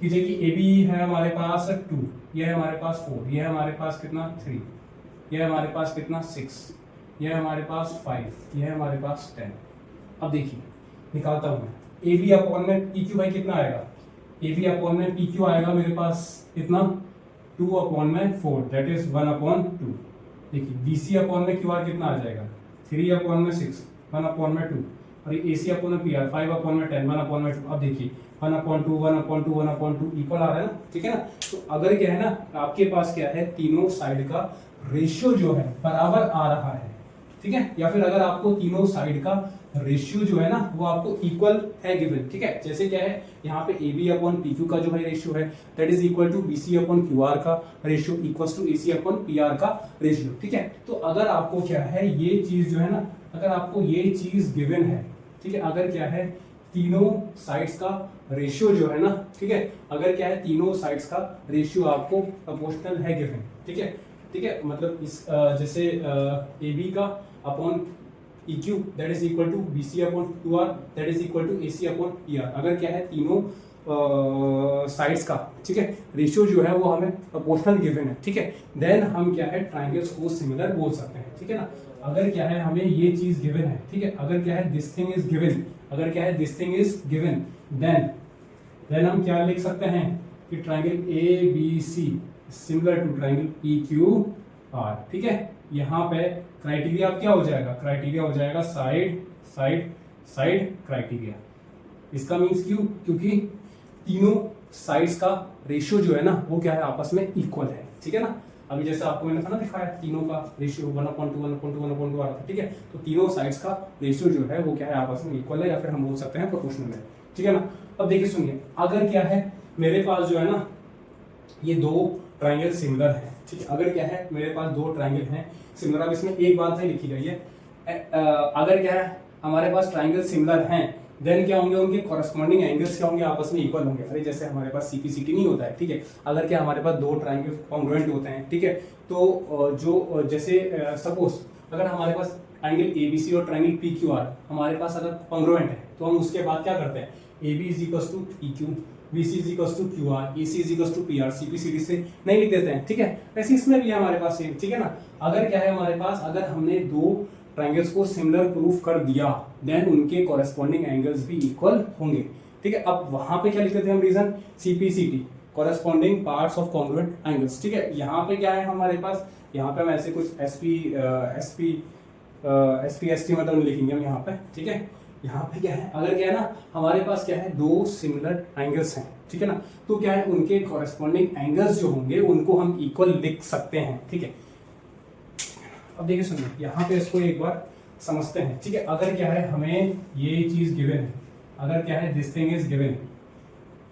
कीजिए कि ए बी है हमारे पास 2, यह है हमारे पास 4, यह है हमारे पास कितना 3, यह है हमारे पास कितना 6, यह है हमारे पास 5, यह है हमारे पास 10। अब देखिए निकालता हूँ मैं ए बी अपॉन में पी क्यू भाई कितना आएगा, ए बी अपॉन में पी क्यू आएगा मेरे पास कितना 2 अपॉन में 4 दैट इज 1/2। देखिए बी सी अपॉन में क्यू आर कितना आ जाएगा 3 अपॉन में 6 1 अपॉन में 2 और ए सी अपॉन में पी आर 5 अपॉन में 10 1 अपॉन में 2। अब देखिए 1/2 1/2 1/2 इक्वल आ रहा है ना, ठीक है ना। तो अगर क्या है ना आपके पास क्या है तीनों साइड का रेशियो जो है बराबर आ रहा है, ठीक है, या फिर अगर आपको तीनों साइड का रेशियो जो है ना वो आपको इक्वल है गिवन, ठीक है। जैसे क्या है यहाँ पे A B upon P Q का जो भाई रेशियो है that is equal to B C upon Q R का ratio equals to A C upon P R का रेशियो, ठीक है। तो अगर आपको क्या है ये चीज जो है ना, अगर आपको ये चीज गिवन है, ठीक है, अगर क्या है तीनों साइड्स का रेशियो जो है ना, ठीक है, अगर क्या है तीनों साइड्स का रेशियो आपको प्रोपोर्शनल है गिवन, ठीक है, ठीक है, मतलब इस जैसे ए बी का upon E Q that is equal to B C upon Q R that is equal to A C upon P R. अगर क्या है तीनों साइड्स का, ठीक है, रेशियो जो है वो हमें प्रोपोर्शनल गिवन है, ठीक है, देन हम क्या है ट्राइंगल्स को सिमिलर बोल सकते हैं, ठीक है ना। अगर क्या है हमें ये चीज गिवन है, ठीक है, अगर क्या है दिस थिंग इज गिवन, अगर क्या है this thing is given then हम क्या लिख सकते हैं कि triangle A B C similar to triangle P Q R, ठीक है। यहाँ पे क्राइटेरिया क्या हो जाएगा, क्राइटेरिया हो जाएगा साइड साइड साइड क्राइटेरिया। इसका मीन्स क्यों, क्योंकि तीनों साइड्स का रेशियो जो है ना वो क्या है आपस में इक्वल है, ठीक है ना। अभी जैसे आपको मैंने था ना दिखाया तीनों का रेशियो 1/2 1/2 1/2 आ रहा था, ठीक है। तो तीनों साइड्स का रेशियो जो है वो क्या है आपस में इक्वल है या फिर हम बोल सकते हैं प्रोपोर्शनल है, ठीक है ना। अब देखिए सुनिए, अगर क्या है मेरे पास जो है ना ये दो ट्राइंगल सिमिलर है, ठीक है, अगर क्या है मेरे पास दो ट्राइंगल हैं सिमिलर। अब इसमें एक बात है लिखी गई है, अगर क्या है हमारे पास ट्राइंगल सिमिलर हैं देन क्या होंगे उनके कॉरेस्पॉन्डिंग एंगल्स क्या होंगे आपस में इक्वल होंगे। अरे जैसे हमारे पास सीपीसीटी नहीं होता है, ठीक है, अगर क्या हमारे पास दो ट्राइंगल कॉन्ग्रुएंट होते हैं, ठीक है, तो जो जैसे सपोज अगर हमारे पास ट्राइंगल एबीसी और ट्राइंगल पीक्यूआर हमारे पास अगर कॉन्ग्रुएंट है तो हम उसके बाद क्या करते हैं AB is equal to PQ, BC is equal to QR, AC is equal to PR, CPCD से नहीं लिख देते हैं, ठीक है। वैसे इसमें भी है हमारे पास सेम, ठीक है ना। अगर क्या है हमारे पास अगर हमने दो ट्राइंगल्स को सिमिलर प्रूफ कर दिया देन उनके कॉरेस्पॉन्डिंग एंगल्स भी इक्वल होंगे, ठीक है। अब वहां पे क्या लिख देते हैं हम reason CPCT corresponding parts of congruent angles, ठीक है। यहाँ पे क्या है हमारे पास, यहाँ पे हम ऐसे कुछ SP ST मतलब लिखेंगे हम यहाँ पे, ठीक है। यहाँ पे क्या है अगर क्या है ना हमारे पास क्या है दो सिमिलर एंगल्स हैं, ठीक है ना, तो क्या है उनके कॉरेस्पॉन्डिंग एंगल्स जो होंगे उनको हम इक्वल लिख सकते हैं, ठीक है। अब देखिए सुनिए यहाँ पे इसको एक बार समझते हैं, ठीक है। अगर क्या है हमें ये चीज गिवन है, अगर क्या है दिस थिंग इज गिवन,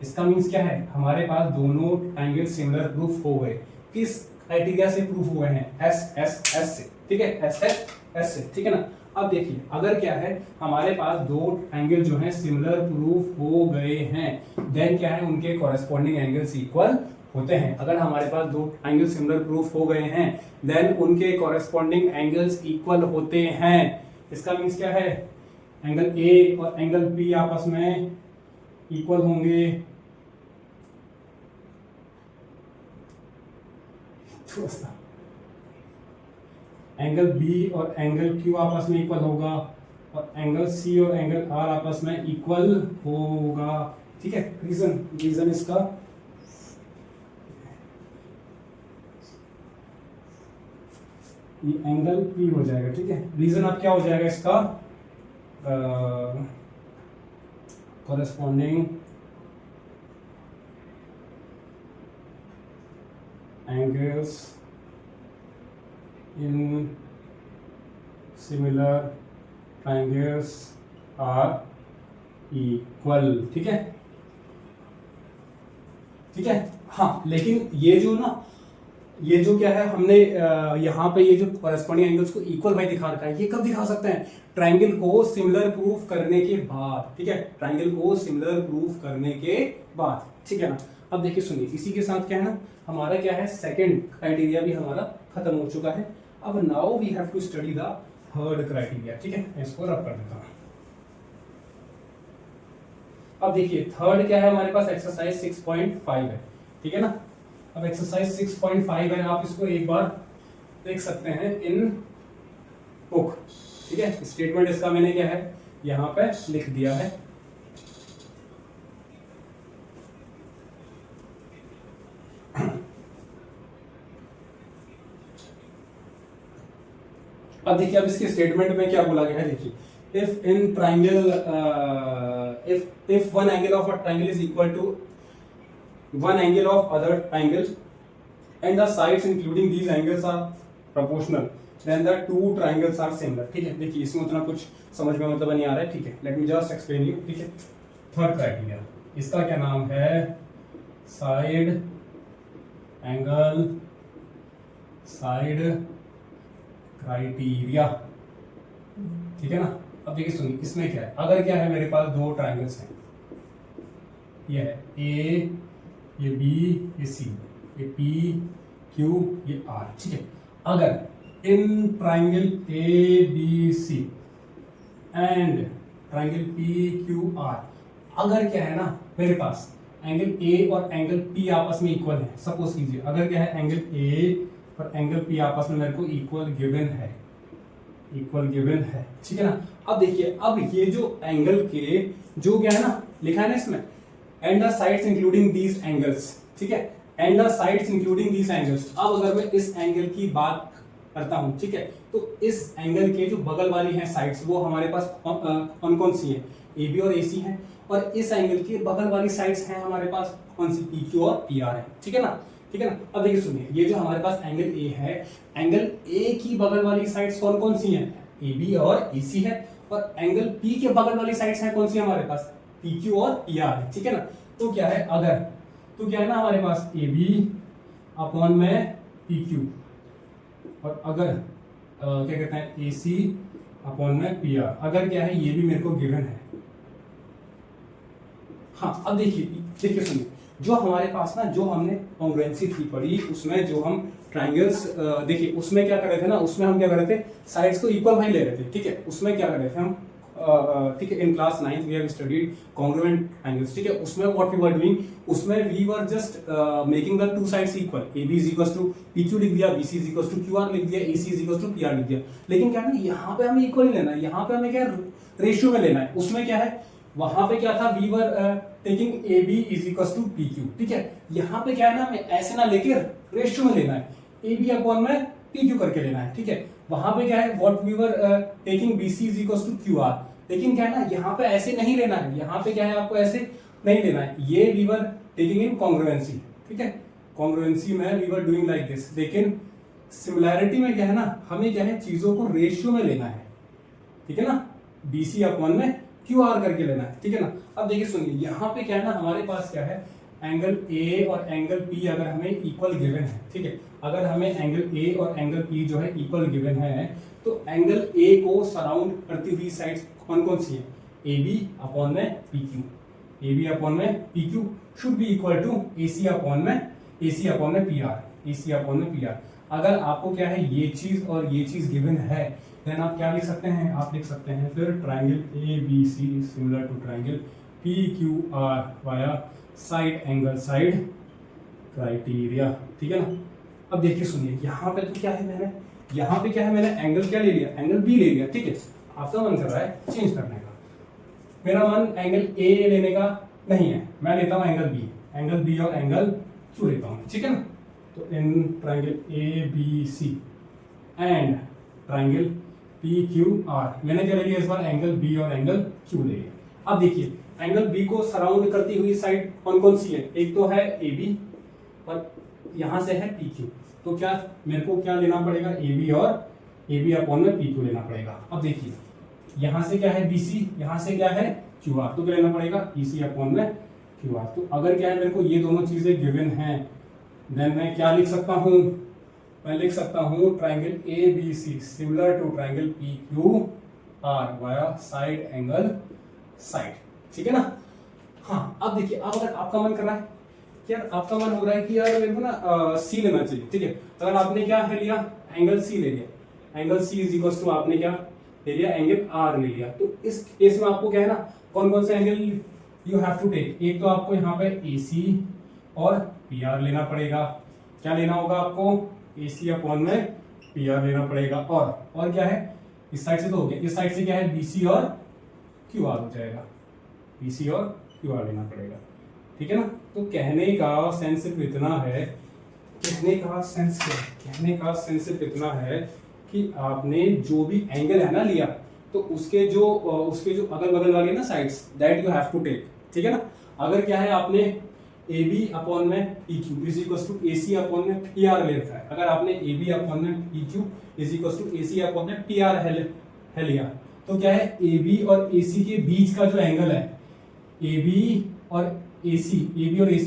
इसका मीन्स क्या है हमारे पास दोनों एंगल सिमिलर प्रूफ हो गए। किस क्राइटेरिया से प्रूफ हुए हैं, S से, ठीक है, S से, ठीक है ना। अब देखिए अगर क्या है हमारे पास दो एंगल जो हैं सिमिलर प्रूफ हो गए हैं देन क्या है उनके कॉरेस्पॉन्डिंग एंगल्स इक्वल होते हैं। अगर हमारे पास दो एंगल सिमिलर प्रूफ हो गए हैं देन उनके कॉरेस्पॉन्डिंग एंगल्स इक्वल होते हैं। इसका मीन्स क्या है एंगल A और एंगल B आपस में इक्वल होंगे। एंगल B और एंगल Q आपस में इक्वल होगा और एंगल C और एंगल R आपस में इक्वल होगा, ठीक है। रीजन इसका ये एंगल P हो जाएगा, ठीक है। रीजन अब क्या हो जाएगा इसका corresponding angles in similar triangles are equal, ठीक है, ठीक है। हाँ लेकिन ये जो ना ये जो क्या है हमने यहाँ पे ये जो कॉरेस्पॉन्डिंग एंगल्स को इक्वल भाई दिखा रखा है, ये कब दिखा सकते हैं ट्राइंगल को सिमिलर प्रूफ करने के बाद, ठीक है, ट्राइंगल को सिमिलर प्रूफ करने के बाद, ठीक है ना। अब देखिए सुनिए इसी के साथ क्या है ना हमारा क्या है सेकंड क्राइटेरिया भी हमारा खत्म हो चुका है। अब now we have to study the third criteria, ठीक है, मैं इसको रब कर देता हूं। अब देखिए थर्ड क्या है हमारे पास, एक्सरसाइज 6.5 है, ठीक है ना। अब एक्सरसाइज 6.5 है, आप इसको एक बार देख सकते हैं इन बुक, ठीक है। स्टेटमेंट इसका मैंने क्या है यहां पे लिख दिया है। अब देखिए अब इसके स्टेटमेंट में क्या बोला गया है, देखिए if in triangle if one angle of a triangle is equal to one angle of other triangle and the sides including these angles are proportional then the two triangles are similar, ठीक है। देखिए इसमें उतना कुछ समझ में मतलब नहीं आ रहा है, ठीक है, let me just explain you, ठीक है। थर्ड क्राइटेरिया इसका क्या नाम है, साइड क्राइटेरिया, ठीक है ना। अब देखिए सुनिए इसमें क्या है, अगर क्या है मेरे पास दो ट्राइंगल्स हैं, ये है ए, ये बी, ये सी, ये पी क्यू, ये आर, ठीक है। अगर in triangle A B C and triangle P Q R, अगर क्या है ना मेरे पास एंगल ए और एंगल पी आपस में इक्वल है, सपोज कीजिए अगर क्या है एंगल ए और एंगल पी आपस में मेरे को इक्वल गिवन है, ठीक है ना। अब देखिए अब ये जो एंगल के जो क्या है ना लिखा है ना इसमें, and the sides including these angles, ठीक है, and the sides including these angles. अब अगर मैं इस एंगल की बात करता हूं, ठीक है, तो इस एंगल के जो बगल वाली हैं साइड्स वो हमारे पास कौन कौन सी हैं, ए बी और ए सी हैं, और इस एंगल के बगल वाली साइड्स हैं हमारे पास कौन सी, पी क्यू और पी आर है, ठीक है ना, ठीक है ना। अब देखिए सुनिए ये जो हमारे पास एंगल ए है, एंगल ए की बगल वाली साइड्स कौन कौन सी हैं, ए बी और ए सी है, और एंगल पी के बगल वाली साइड्स हैं कौन सी हमारे पास, पी क्यू और पी आर है, ठीक है ना। तो क्या है अगर, तो क्या है ना हमारे पास ए बी अपॉन में पी क्यू, और अगर क्या कहते हैं ए सी अपॉन में पी आर, अगर क्या है ये भी मेरे को गिवन है। हाँ अब देखिए सुनिए जो हमारे पास ना जो हमने कॉन्ग्रुएंसी थी पढ़ी उसमें जो हम ट्राइंगल्स देखिए उसमें क्या कर रहे थे ना, उसमें हम क्या कर रहे थे साइड्स को इक्वल भाई ले रहे थे, ठीक है। उसमें क्या कर रहे थे हम, ठीक है, in class 9th we have studied congruent triangles, ठीक है। उसमें व्हाट वी वर डूइंग, उसमें we were just making the two sides equal, A B is equal to P Q लिख दिया, B C is equal to Q R लिख दिया, A C is equal to P R लिख दिया। लेकिन क्या है ना यहाँ पे हमें इक्वल लेना है, यहाँ पे हमें क्या रेशियो में लेना है। उसमें क्या है वहां पे क्या था, we were taking A B is equal to P Q, ठीक है। यहाँ पे क्या है ना हमें ऐसे ना लेके रेशियो में लेना है, ए बी अपॉन में पी क्यू करके लेना है, ठीक है। वहां पे क्या है what we were taking B C is equal to Q R, लेकिन क्या है ना यहाँ पे ऐसे नहीं लेना है, यहाँ पे क्या है आपको ऐसे नहीं लेना है, ये we were taking in congruency, ठीक है। कॉन्ग्रुएंसी में we were doing like this, लेकिन सिमिलैरिटी में क्या है ना हमें क्या है चीजों को रेशियो में लेना है, ठीक है ना, बी सी अपॉन में क्यू आर करके लेना है, ठीक है ना। अब देखिए सुनिए यहाँ पे क्या है ना हमारे पास क्या है एंगल ए और एंगल पी अगर हमें इक्वल गिवन है, ठीक है, अगर हमें एंगल ए और एंगल पी जो है इक्वल गिवन है, तो एंगल ए को सराउंड करती हुई साइड्स कौन कौन सी है, ए बी अपॉन में P Q, A B upon में P Q should be equal to A C upon में P R, A C upon में पी आर। अगर आपको क्या है ये चीज और ये चीज गिवन है, देन आप क्या लिख सकते हैं, आप लिख सकते हैं फिर triangle A B C similar to triangle P Q R via side criteria, ठीक है ना। अब देखिए सुनिए यहाँ पे तो क्या है मैंने एंगल क्या ले लिया, एंगल बी ले लिया, ठीक है। आपका मन कर रहा है चेंज करने का, मेरा मन एंगल ए लेने का नहीं है, मैं लेता हूँ एंगल बी और एंगल क्यू लेता हूँ, ठीक है ना। तो in triangle A B C and triangle P Q R मैंने क्या ले लिया इस बार, एंगल बी और एंगल क्यू ले लिया। अब देखिए एंगल बी को सराउंड करती हुई साइड कौन कौन सी है, एक तो है ए बी और यहां से है पी क्यू, तो क्या मेरे को क्या लेना पड़ेगा, ए बी अपॉन में पी क्यू लेना पड़ेगा। अब देखिए यहाँ से क्या है बी सी, यहाँ से क्या है क्यू आर, तो क्या लेना पड़ेगा पी सी अपॉन में क्यू आर। तो अगर क्या है मेरे को ये दोनों चीजें गिवन हैं, देन मैं क्या लिख सकता हूँ, मैं लिख सकता हूँ triangle A B C similar to triangle P Q R via side angle side, ठीक है ना। हाँ अब देखिए अब अगर आपका मन कर रहा है यार, आपका मन हो रहा है कि यार मेरे को ना सी लेना चाहिए, ठीक है। अगर आपने क्या है लिया एंगल सी ले लिया, angle C is equal to आपने क्या ले लिया, एंगल आर ले लिया। तो इस केस में आपको क्या है ना, कौन कौन से angle you have to take, एक तो आपको यहाँ पे ए सी और पी आर लेना पड़ेगा। क्या लेना होगा आपको, ए सी अपॉन में पी आर लेना पड़ेगा। और क्या है, इस साइड से तो हो गया, इस साइड से क्या है, बी सी और क्यू आर हो जाएगा, बी सी और क्यू आर लेना पड़ेगा, ठीक है ना। तो कहने का सेंस सिर्फ इतना है, कहने का सेंस सिर्फ इतना है कि आपने जो भी एंगल है ना लिया, तो उसके जो अगल बगल वाले ना sides, that you have to take, ठीक है ना। अगर क्या है, आपने ए बी अपॉन में P Q is equal to A C upon में पी आर ले रखा है, अगर आपने ए बी अपॉन में P Q is equal to A C upon में पी आर है लिया, तो क्या है, ए बी और ए सी के बीच का जो एंगल है, ए बी और ए सी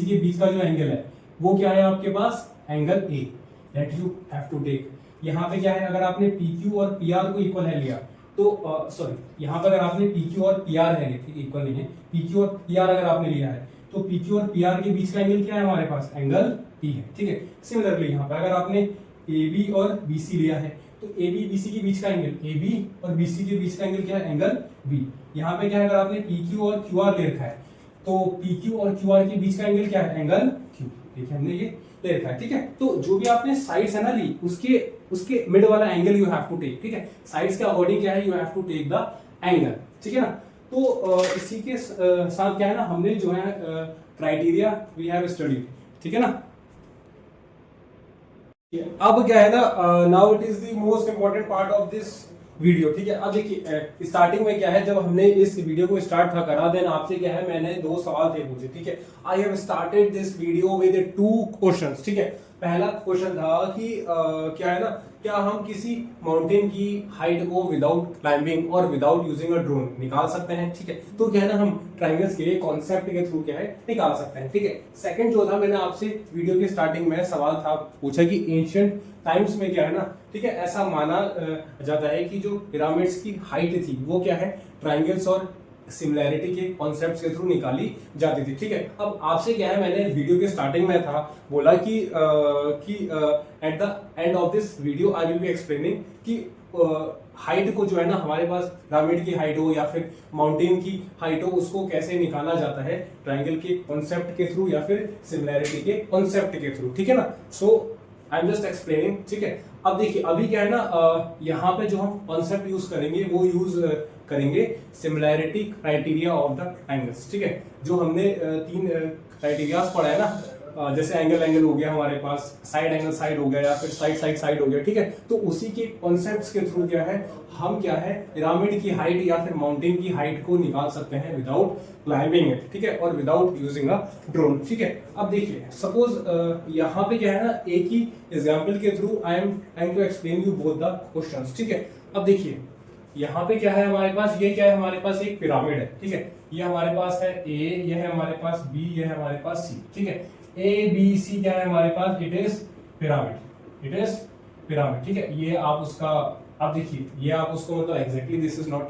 के बीच का जो एंगल है वो क्या है आपके पास, angle A, that you have to take. यहाँ पे क्या है, अगर आपने पी क्यू और पी आर को इक्वल है लिया, तो सॉरी यहाँ पर अगर आपने पी क्यू और पी आर है लिया, ठीक, इक्वल नहीं है, पी क्यू और पी आर अगर आपने लिया है, तो पी क्यू और पी आर के बीच का एंगल क्या है हमारे पास, एंगल पी है, ठीक है। सिमिलरली यहाँ पर अगर आपने ए बी और बी सी लिया है, तो ए बी बी सी के बीच का एंगल, ए बी और बी सी के बीच का एंगल क्या है, एंगल बी। यहाँ पे क्या है, अगर आपने पी क्यू और क्यू आर ले रखा है, तो पी क्यू और क्यू आर के बीच का एंगल क्या है, एंगल क्यू, ठीक है, हमने ये ले रखा है, ठीक है। तो जो भी आपने साइड्स है ना ली, उसके मिड वाला angle you have to take, ठीक है। साइड्स के अकॉर्डिंग क्या है, you have to take the angle, ठीक है ना। तो इसी के साथ क्या है ना, हमने जो है क्राइटेरिया वी हैव स्टडीड, ठीक है ना। अब क्या है ना, now it is the most important part of this video, ठीक है। अब देखिए स्टार्टिंग में क्या है, जब हमने इस वीडियो को स्टार्ट था करा, देन आपसे क्या है, मैंने 2 सवाल थे पूछे, ठीक है। I have started this video with 2 questions, ठीक है। पहला क्वेश्चन था कि क्या है ना, क्या हम किसी माउंटेन की हाइट को विदाउट क्लाइंबिंग और विदाउट यूजिंग अ ड्रोन निकाल सकते हैं, ठीक है। तो क्या है ना, हम ट्रायंगल्स के कॉन्सेप्ट के थ्रू क्या है निकाल सकते हैं, ठीक है। सेकंड जो था, मैंने आपसे वीडियो के स्टार्टिंग में सवाल था पूछा कि एंशिएंट टाइम्स में क्या है ना, ठीक है, ऐसा माना जाता है कि जो पिरामिड्स की हाइट थी वो क्या है, ट्रायंगल्स और सिमिलैरिटी के कॉन्सेप्ट्स के थ्रू निकाली जाती थी, ठीक है। अब आपसे क्या है, मैंने वीडियो के स्टार्टिंग में था बोला कि at the end of this video I will be explaining कि हाइट को जो है ना, हमारे पास पिरामिड की हाइट हो या फिर माउंटेन की हाइट हो, उसको कैसे निकाला जाता है, ट्रायंगल के कॉन्सेप्ट के थ्रू या फिर सिमिलैरिटी के कॉन्सेप्ट के थ्रू, ठीक है ना। सो आई एम जस्ट एक्सप्लेनिंग, ठीक है। अब देखिए, अभी क्या है ना, यहाँ पे जो हम कॉन्सेप्ट यूज करेंगे वो यूज करेंगे similarity criteria of the triangles, ठीक है। जो हमने 3 क्राइटेरियाज पढ़ा है ना, जैसे एंगल हो गया हमारे पास, साइड एंगल साइड हो गया, या फिर साइड हो गया, ठीक है। तो उसी के कॉन्सेप्ट्स के थ्रू क्या है, हम क्या है, पिरामिड की हाइट या फिर माउंटेन की हाइट को निकाल सकते हैं विदाउट क्लाइंबिंग इट, ठीक है, और विदाउट यूजिंग अ ड्रोन, ठीक है। अब देखिए, सपोज यहाँ पे क्या है ना, एक ही एग्जाम्पल के through I am trying to explain you both the questions, ठीक है। अब देखिए, यहाँ पे क्या है हमारे पास, ये क्या है हमारे पास, एक पिरामिड है, ठीक है। ये हमारे पास है ए, ये है हमारे पास बी, ये है हमारे पास सी, ठीक है। ए बी सी क्या है हमारे पास, इट इज पिरामिड, ठीक है। ये आप उसका, अब देखिए, ये आप उसको मतलब exactly this is not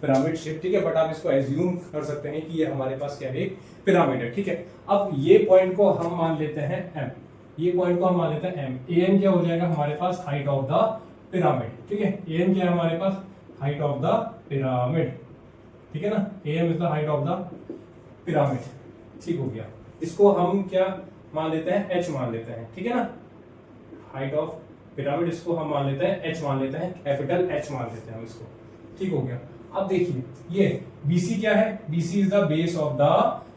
pyramid shape, ठीक है, बट आप इसको एज्यूम कर सकते हैं कि ये हमारे पास क्या है, एक पिरामिड है, ठीक है। अब ये पॉइंट को हम मान लेते हैं एम, ये पॉइंट को हम मान लेते हैं एम। एम क्या हो जाएगा हमारे पास, हाइट ऑफ द पिरामिड, ठीक है। एम क्या है हमारे पास, हाइट ऑफ द पिरामिड, ठीक है ना। M is the height of the pyramid, ठीक हो गया। इसको हम क्या मान लेते हैं, एच मान लेते हैं, ठीक है ना। हाइट ऑफ पिरामिड इसको हम मान लेते हैं एच मान लेते हैं, कैपिटल एच मान लेते हैं हम इसको, ठीक हो गया। अब देखिए, ये बीसी क्या है, BC is the base of the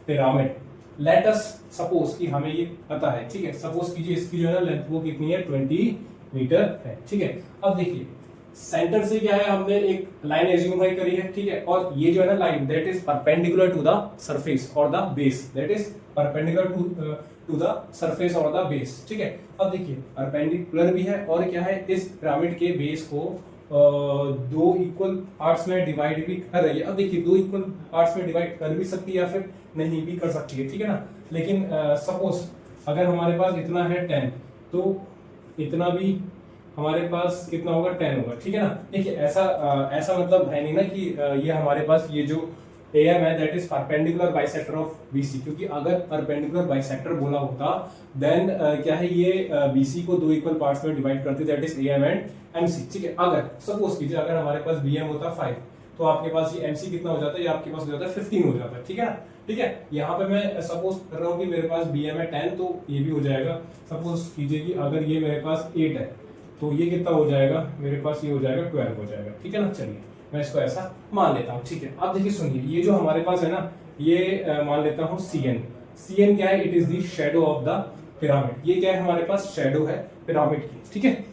pyramid. Let us suppose कि हमें ये पता है, ठीक है। सपोज कीजिए इसकी जो है ना लेंथ वो कितनी है, 20 मीटर है, ठीक है। अब देखिए, सेंटर से क्या है, हमने एक लाइन एज्यूम करी है, ठीक है। और ये जो है ना line, that is perpendicular to the surface और the base, that is perpendicular to the surface और द बेस, ठीक है। अब देखिए, परपेंडिकुलर भी है और क्या है, इस पिरामिड के बेस को 2 इक्वल पार्ट्स में डिवाइड भी कर रही है। अब देखिए, 2 इक्वल पार्ट्स में डिवाइड कर भी सकती है या फिर नहीं भी कर सकती है, ठीक है ना। लेकिन सपोज अगर हमारे पास इतना है 10, तो इतना भी हमारे पास कितना होगा, 10 होगा, ठीक है ना। देखिए, ऐसा मतलब है नहीं ना कि ये हमारे पास ये जो AM है that is perpendicular bisector of BC, क्योंकि अगर परपेंडिकुलर बाइसेक्टर बोला होता देन क्या है ये BC को दो इक्वल पार्ट्स में डिवाइड करते that is AM and MC, ठीक है। अगर सपोज कीजिए अगर हमारे पास BM होता 5 तो आपके पास ये MC कितना हो जाता है, ये आपके पास हो जाता है 15 हो जाता है, ठीक है ना। ठीक है, यहाँ पे मैं सपोज कर रहा हूँ कि मेरे पास BM है 10 तो ये भी हो जाएगा। सपोज कीजिए कि अगर ये मेरे पास 8 है तो ये कितना हो जाएगा, मेरे पास ये हो जाएगा 12 हो जाएगा, ठीक है ना। चलिए मैं इसको ऐसा मान लेता हूँ, ठीक है। अब देखिए सुनिए, ये जो हमारे पास है ना ये मान लेता हूँ CN क्या है, it is the shadow of the pyramid. ये क्या है हमारे पास, शेडो है पिरामिड की, ठीक है।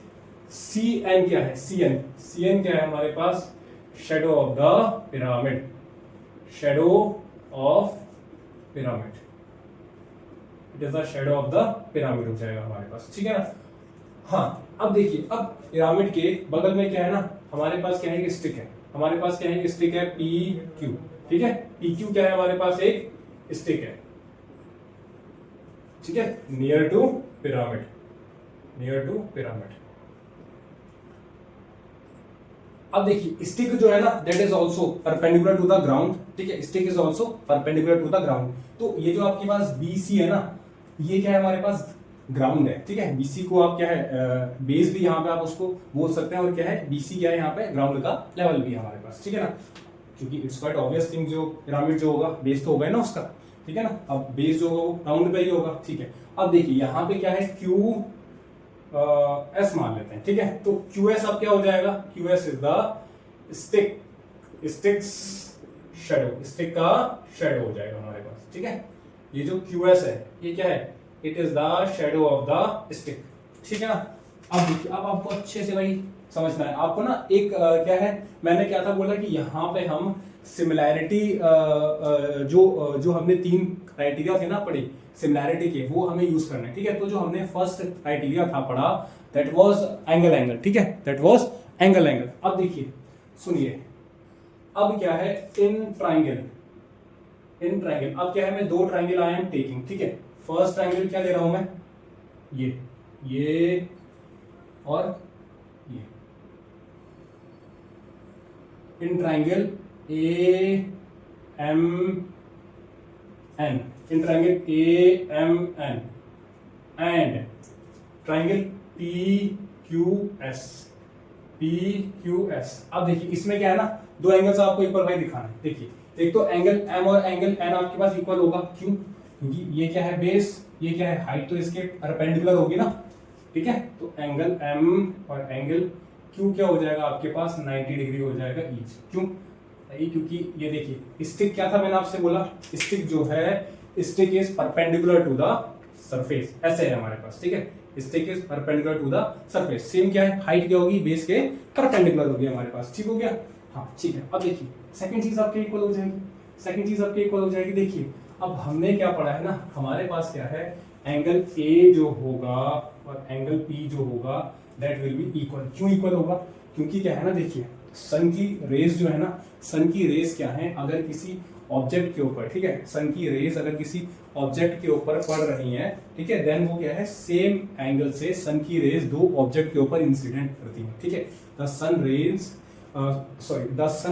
CN क्या है, CN क्या है हमारे पास, shadow of the pyramid, shadow of pyramid, it is the shadow of the pyramid हो जाएगा हमारे पास, ठीक है ना। हाँ अब देखिए, अब पिरामिड के बगल में क्या है ना, हमारे पास क्या है, एक स्टिक है, हमारे पास क्या है, एक स्टिक है PQ, ठीक है। PQ क्या है हमारे पास, एक स्टिक है, ठीक है, near to pyramid, near to pyramid. अब देखिए स्टिक जो है ना that is also perpendicular to the ground, ठीक है, stick is also perpendicular to the ground. तो ये जो आपके पास BC है ना, ये क्या है हमारे पास, ग्राउंड है, ठीक है। BC को आप क्या है, बेस भी यहाँ पे आप उसको बोल सकते हैं, और क्या है BC क्या है यहाँ पे, ग्राउंड का लेवल भी है हमारे पास, ठीक है ना। क्योंकि इट्स क्वाइट ऑब्वियस थिंग, जो पिरामिड जो होगा बेस तो होगा ना उसका, ठीक है ना। अब बेस जो होगा ग्राउंड पे ही होगा, ठीक है। अब देखिए यहाँ पे क्या है, QS मान लेते हैं, ठीक है। तो QS अब क्या हो जाएगा, QS is the stick, sticks shadow, stick का शेडो हो जाएगा हमारे पास, ठीक है। ये जो QS है ये क्या है, it is the shadow of the stick, ठीक है ना। अब देखिए, अब आपको अच्छे से भाई समझना है आपको ना, एक क्या है, मैंने क्या था बोला कि यहाँ पे हम सिमिलैरिटी जो हमने 3 क्राइटेरिया थे ना पढ़े सिमिलैरिटी के, वो हमें यूज करना है, ठीक है। तो जो हमने फर्स्ट क्राइटेरिया था पढ़ा दैट वाज एंगल, ठीक है, दैट वाज एंगल। अब देखिए सुनिए, अब क्या है, इन ट्राइंगल, अब क्या है, मैं 2 ट्राइंगल आई एम टेकिंग, ठीक है। फर्स्ट ट्राइंगल क्या ले रहा हूं मैं, ये और ये, in triangle AMN, in triangle AMN and triangle PQS। अब देखिए इसमें क्या है ना, 2 एंगल्स आपको इक्वल भाई दिखाना है। देखिए एक तो एंगल M और एंगल N आपके पास इक्वल होगा, क्यों, क्योंकि ये क्या है बेस, ये क्या है हाइट, तो इसके परपेंडिकुलर होगी ना, ठीक है। तो एंगल M और एंगल Q क्या हो जाएगा आपके पास, 90 डिग्री हो जाएगा ईच। क्यों, क्योंकि ये देखिए स्टिक क्या था, मैंने आपसे बोला स्टिक जो है, stick is perpendicular to the surface, ऐसे है हमारे पास, ठीक है। Stick is perpendicular to the surface, same क्या है, हाइट क्या होगी, बेस के परपेंडिकुलर होगी हमारे पास, ठीक हो गया। हाँ ठीक है, अब देखिए सेकंड चीज आपके इक्वल हो जाएगी, देखिए अब हमने क्या पढ़ा है ना, हमारे पास क्या है, एंगल A जो होगा और एंगल P जो होगा दैट विल बी इक्वल। क्यों इक्वल होगा, क्योंकि क्या है ना, देखिए सन की रेज जो है ना, सन की रेज क्या है, अगर किसी ऑब्जेक्ट के ऊपर, ठीक है, सन की रेज अगर किसी ऑब्जेक्ट के ऊपर पड़ रही है, ठीक है, देन वो क्या है, सेम एंगल से सन की रेज 2 ऑब्जेक्ट के ऊपर इंसिडेंट करती है, ठीक है। The sun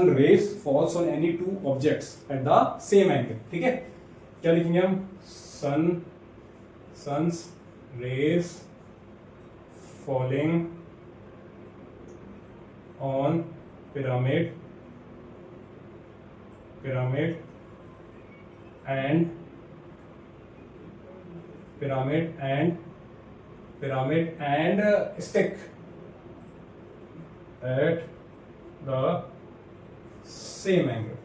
rays falls on any 2 objects at the same angle, ठीक है। क्या लिखेंगे हम, sun's rays falling on pyramid and stick at the same angle,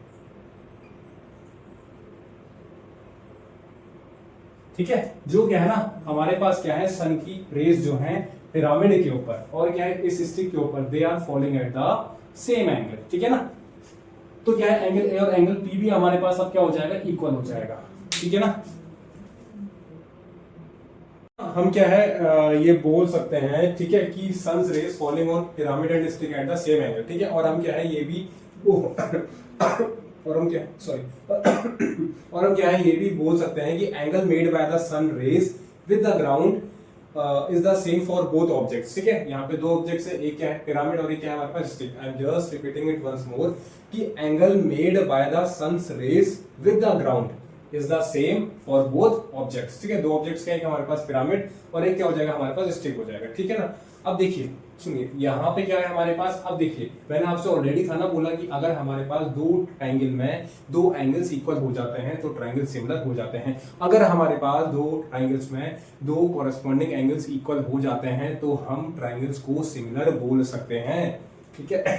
ठीक है। जो क्या है ना, हमारे पास क्या है, सन की रेज जो है पिरामिड के ऊपर और क्या है इस स्टिक के ऊपर, they are following at the same angle, ठीक है ना। तो क्या है, एंगल A और एंगल P भी हमारे पास अब क्या हो जाएगा, इक्वल हो जाएगा, ठीक है ना। हम क्या है ये बोल सकते हैं, ठीक है, कि sun's rays falling on pyramid and stick at the same angle, ठीक है। और हम क्या है, ये भी और हम क्या है, ये भी बोल सकते हैं कि angle made by the sun rays with the ground is the same for both objects, ठीक है। यहाँ पे दो ऑब्जेक्ट्स है, एक क्या है पिरामिड और एक क्या है हमारे पास stick. I am just repeating it once more कि angle made by the sun's rays with the ground is the same for both objects, ठीक है। दो ऑब्जेक्ट्स क्या है हमारे पास पिरामिड और एक क्या हो जाएगा हमारे पास स्टिक हो जाएगा, ठीक है ना। अब देखिए सुनिए यहाँ पे क्या है हमारे पास, अब देखिए मैंने आपसे ऑलरेडी था ना बोला कि अगर हमारे पास दो ट्रायंगल में दो एंगल्स इक्वल हो जाते हैं तो ट्रायंगल सिमिलर हो जाते हैं। अगर हमारे पास दो ट्रायंगल्स में दो कॉरेस्पॉन्डिंग एंगल्स इक्वल हो जाते हैं तो हम ट्रायंगल्स को सिमिलर बोल सकते हैं, ठीक है।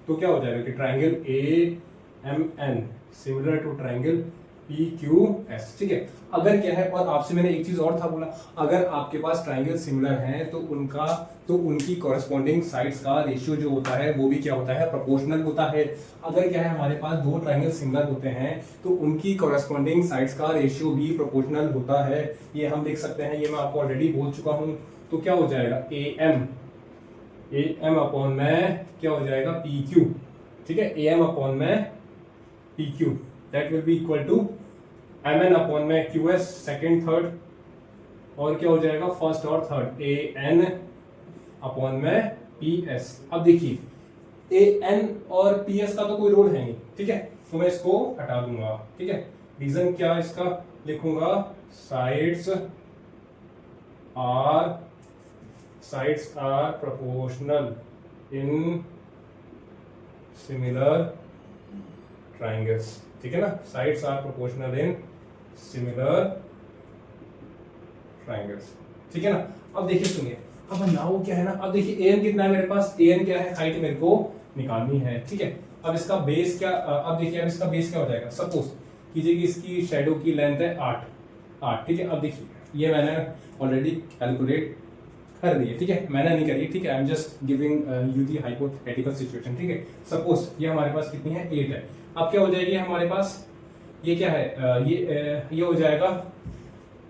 तो क्या हो जाएगा कि triangle AMN similar to triangle PQS, ठीक है। अगर क्या है, और आपसे मैंने एक चीज और था बोला, अगर आपके पास ट्रायंगल सिमिलर हैं तो उनकी कॉरेस्पॉन्डिंग साइड्स का रेशियो जो होता है वो भी क्या होता है, प्रोपोर्शनल होता है। अगर क्या है हमारे पास दो ट्रायंगल सिमिलर होते हैं तो उनकी कॉरेस्पॉन्डिंग साइड्स का रेशियो भी प्रोपोर्शनल होता है। ये हम देख सकते हैं, ये मैं आपको ऑलरेडी बोल चुका हूं। तो क्या हो जाएगा AM अपॉन में क्या हो जाएगा PQ, ठीक है। AM अपॉन में PQ that will be equal to MN upon में QS सेकंड थर्ड, और क्या हो जाएगा फर्स्ट और थर्ड AN अपॉन में PS। अब देखिए AN और PS का तो कोई रोल है नहीं, ठीक है, तो मैं इसको हटा दूंगा, ठीक है। रीजन क्या इसका लिखूंगा, sides are proportional in similar triangles, ठीक है ना। Sides are proportional in similar triangles, ठीक है ना। अब देखिए सुनिए, अब नाउ क्या है ना, अब देखिए AN कितना है मेरे पास, AN क्या है, हाइट मेरे को निकालनी है, ठीक है। अब इसका बेस क्या, अब देखिए अब इसका बेस क्या हो जाएगा, सपोज कीजिए कि इसकी शैडो की लेंथ है 8, ठीक है। अब देखिए ये मैंने ऑलरेडी कैलकुलेट कर दी है, ठीक है, मैंने नहीं करी, ठीक है। आई am just giving you the hypothetical situation, ठीक है। सपोज ये हमारे पास कितनी है 8 है। अब क्या हो जाएगी हमारे पास, ये क्या है, ये हो जाएगा,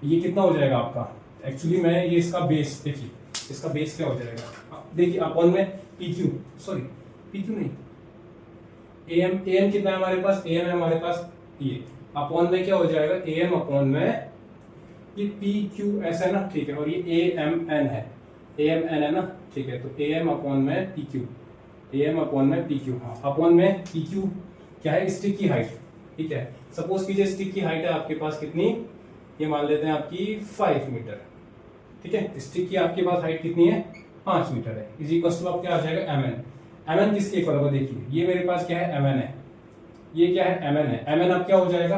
ये कितना हो जाएगा आपका, एक्चुअली मैं ये इसका बेस, देखिए इसका बेस क्या हो जाएगा, देखिए अपॉन में PQ नहीं, AM कितना है हमारे पास, AM है हमारे पास ये, अपॉन में क्या हो जाएगा AM अपॉन में ये PQS है ना, ठीक है, और ये AMN है ना, ठीक है। तो AM अपॉन में PQ, हाँ अपॉन में PQ क्या है, स्टिक की हाइट, ठीक है। सपोज कीजिए स्टिक की हाइट है आपके पास कितनी, ये मान लेते हैं आपकी 5 मीटर, ठीक है। स्टिक की आपके पास हाइट कितनी है 5 मीटर है, इज इक्वल टू आप क्या आ जाएगा MN किसके इक्वल होगा, देखिए ये मेरे पास क्या है MN है, ये क्या है MN है। MN अब क्या हो जाएगा,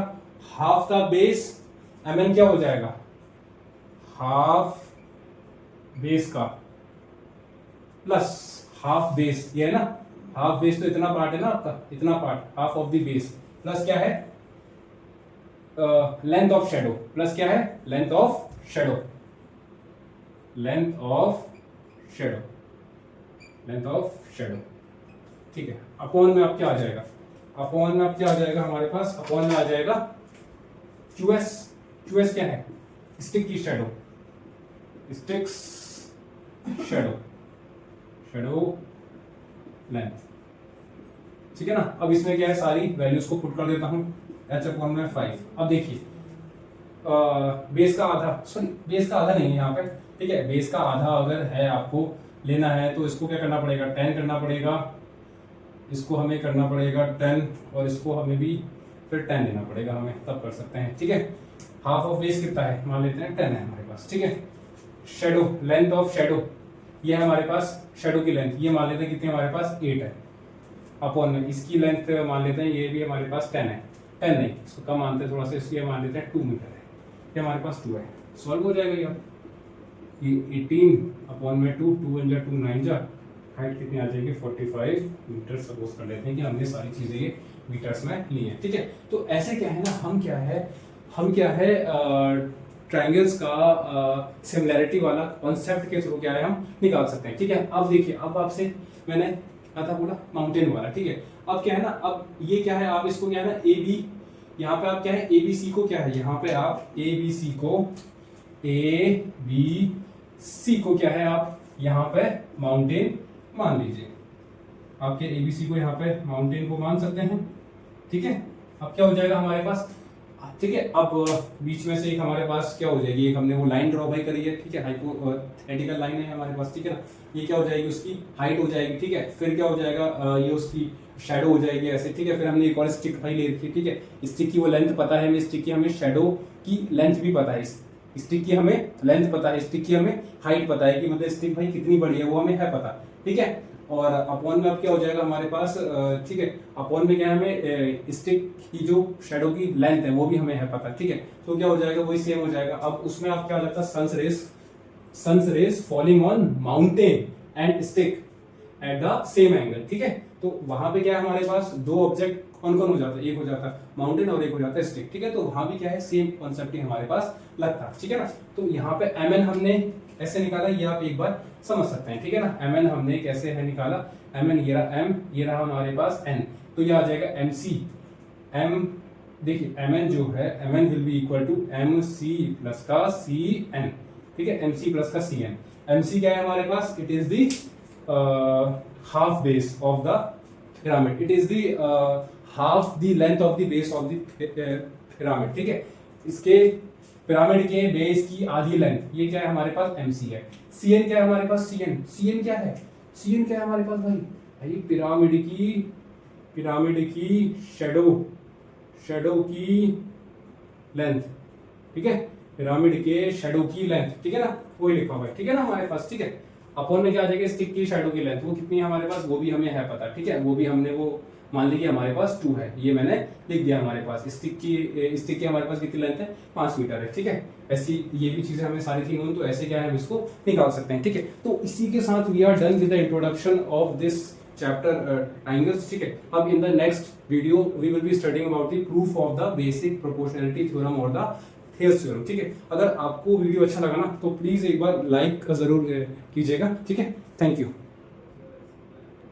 हाफ द बेस, MN क्या हो जाएगा, हाफ बेस का प्लस हाफ बेस, ये है ना, हाफ बेस तो इतना पार्ट है ना आपका, इतना part half of the base, plus क्या है लेंथ ऑफ शेडो, प्लस क्या है लेंथ ऑफ शेडो, ठीक है। अपॉन में अब क्या आ जाएगा, हमारे पास अपॉन में आ जाएगा QS क्या है, स्टिक की शेडो लेंथ, ठीक है ना। अब इसमें क्या है, सारी वैल्यूज को पुट कर देता हूं, H अपॉन में 5। अब देखिए बेस का आधा नहीं है यहाँ पे, ठीक है। बेस का आधा अगर है आपको लेना है तो इसको क्या करना पड़ेगा, 10 करना पड़ेगा, इसको हमें करना पड़ेगा 10, और इसको हमें भी फिर 10 लेना पड़ेगा हमें, तब कर सकते हैं, ठीक है। हाफ ऑफ बेस कितना है, मान लेते हैं 10 है हमारे पास, ठीक है। शेडो, लेंथ ऑफ शेडो, ये है हमारे पास शेडो की लेंथ, ये मान लेते हैं कितनी हमारे पास 8 है, अपॉन में इसकी लेंथ मान लेते हैं ये भी हमारे पास 10 है, 10 नहीं इसको कम मानते हैं थोड़ा सा, इसलिए मान लेते हैं 2 मीटर है, ये हमारे पास 2 है। सॉल्व हो जाएगा ये 18 अपॉन में 2 × 2 9 जा, हाइट कितनी आ जाएगी 45 मीटर। सपोज कर लेते हैं कि हमने सारी चीजें ये मीटर्स में ली है, ठीक है। तो ऐसे क्या है ना, हम क्या है ट्रायंगल्स का सिमिलैरिटी वाला कॉन्सेप्ट के थ्रू क्या है हम निकाल सकते हैं, ठीक है। अब देखिए, अब आपसे मैंने क्या था बोला, माउंटेन वाला, ठीक है। अब क्या है ना, अब ये क्या है, आप इसको क्या है ना AB, यहाँ पे आप क्या है ABC को क्या है, यहाँ पे आप ABC को क्या है, आप यहाँ पे माउंटेन मान लीजिए, आपके ABC को यहाँ पे माउंटेन को मान सकते हैं, ठीक है। अब क्या हो जाएगा हमारे पास, ठीक है। अब बीच में से एक हमारे पास क्या हो जाएगी, एक हमने वो लाइन ड्रॉ भाई करी है, ठीक है, हाइपोथेटिकल लाइन है हमारे पास, ठीक है ना। ये क्या हो जाएगी, उसकी हाइट हो जाएगी, ठीक है। फिर क्या हो जाएगा, ये उसकी शेडो हो जाएगी ऐसे, ठीक है। फिर हमने एक और स्टिक भाई ले रखी है, ठीक है। स्टिक की वो लेंथ पता है हमें, स्टिक की हमें शेडो की लेंथ भी पता है, स्टिक की हमें लेंथ पता है, स्टिक की हमें हाइट पता है कि मतलब स्टिक भाई कितनी बड़ी है वो हमें है पता, ठीक है। और अपॉन में अब क्या हो जाएगा हमारे पास, ठीक है, अपॉन में क्या है, हमें स्टिक की जो शेडो की लेंथ है वो भी हमें है पता, ठीक है। तो क्या हो जाएगा, वही सेम हो जाएगा। अब उसमें आप क्या हो जाता है, sun's rays falling on mountain and stick at the same angle, ठीक है। तो वहां पे क्या है हमारे पास, दो ऑब्जेक्ट कौन कौन हो जाता है, एक हो जाता है माउंटेन और एक हो जाता है स्टिक, ठीक है। तो वहां भी क्या है, सेम कॉन्सेप्ट ही हमारे पास लगता है, ठीक है ना। तो यहाँ पे mn हमने ऐसे निकाला, ये आप एक बार समझ सकते हैं, ठीक है ना। mn हमने कैसे है निकाला, mn ये रहा m, ये रहा हमारे पास n, तो ये आ जाएगा mc m, देखिए mn जो है, mn will be equal to mc plus का cn, ठीक है, mc प्लस का cn। mc क्या है हमारे पास, it is the half base of the pyramid, it is the half the length of the base of the pyramid, ठीक है। इसके पिरामिड के बेस की आधी लेंथ, ये क्या है हमारे पास, mc है। cn क्या है हमारे पास, cn क्या है, cn क्या है हमारे पास भाई पिरामिड की शेडो की लेंथ, ठीक है, पिरामिड के शेडो की लेंथ, ठीक है ना, वही लिखा हुआ है, ठीक है ना हमारे पास, ठीक है। अपॉन में क्या आ जाएगा, स्टिक की शेडो की लेंथ वो कितनी है हमारे पास, वो भी हमें है पता, ठीक है। वो भी हमने वो मान लीजिए हमारे पास 2 है, ये मैंने लिख दिया हमारे पास। स्टिक की हमारे पास कितनी लेंथ है, 5 मीटर है, ठीक है। ऐसी ये भी चीजें हमें सारी थी नोन, तो ऐसे क्या है हम इसको निकाल सकते हैं, ठीक है। तो इसी के साथ we are done with the introduction of this chapter triangles, ठीक है। अब in the next video we will be studying about the proof of the basic proportionality theorem और द थेल्स थ्योरम, ठीक है। अगर आपको वीडियो अच्छा लगा ना तो प्लीज एक बार लाइक जरूर कीजिएगा, ठीक है। Thank you.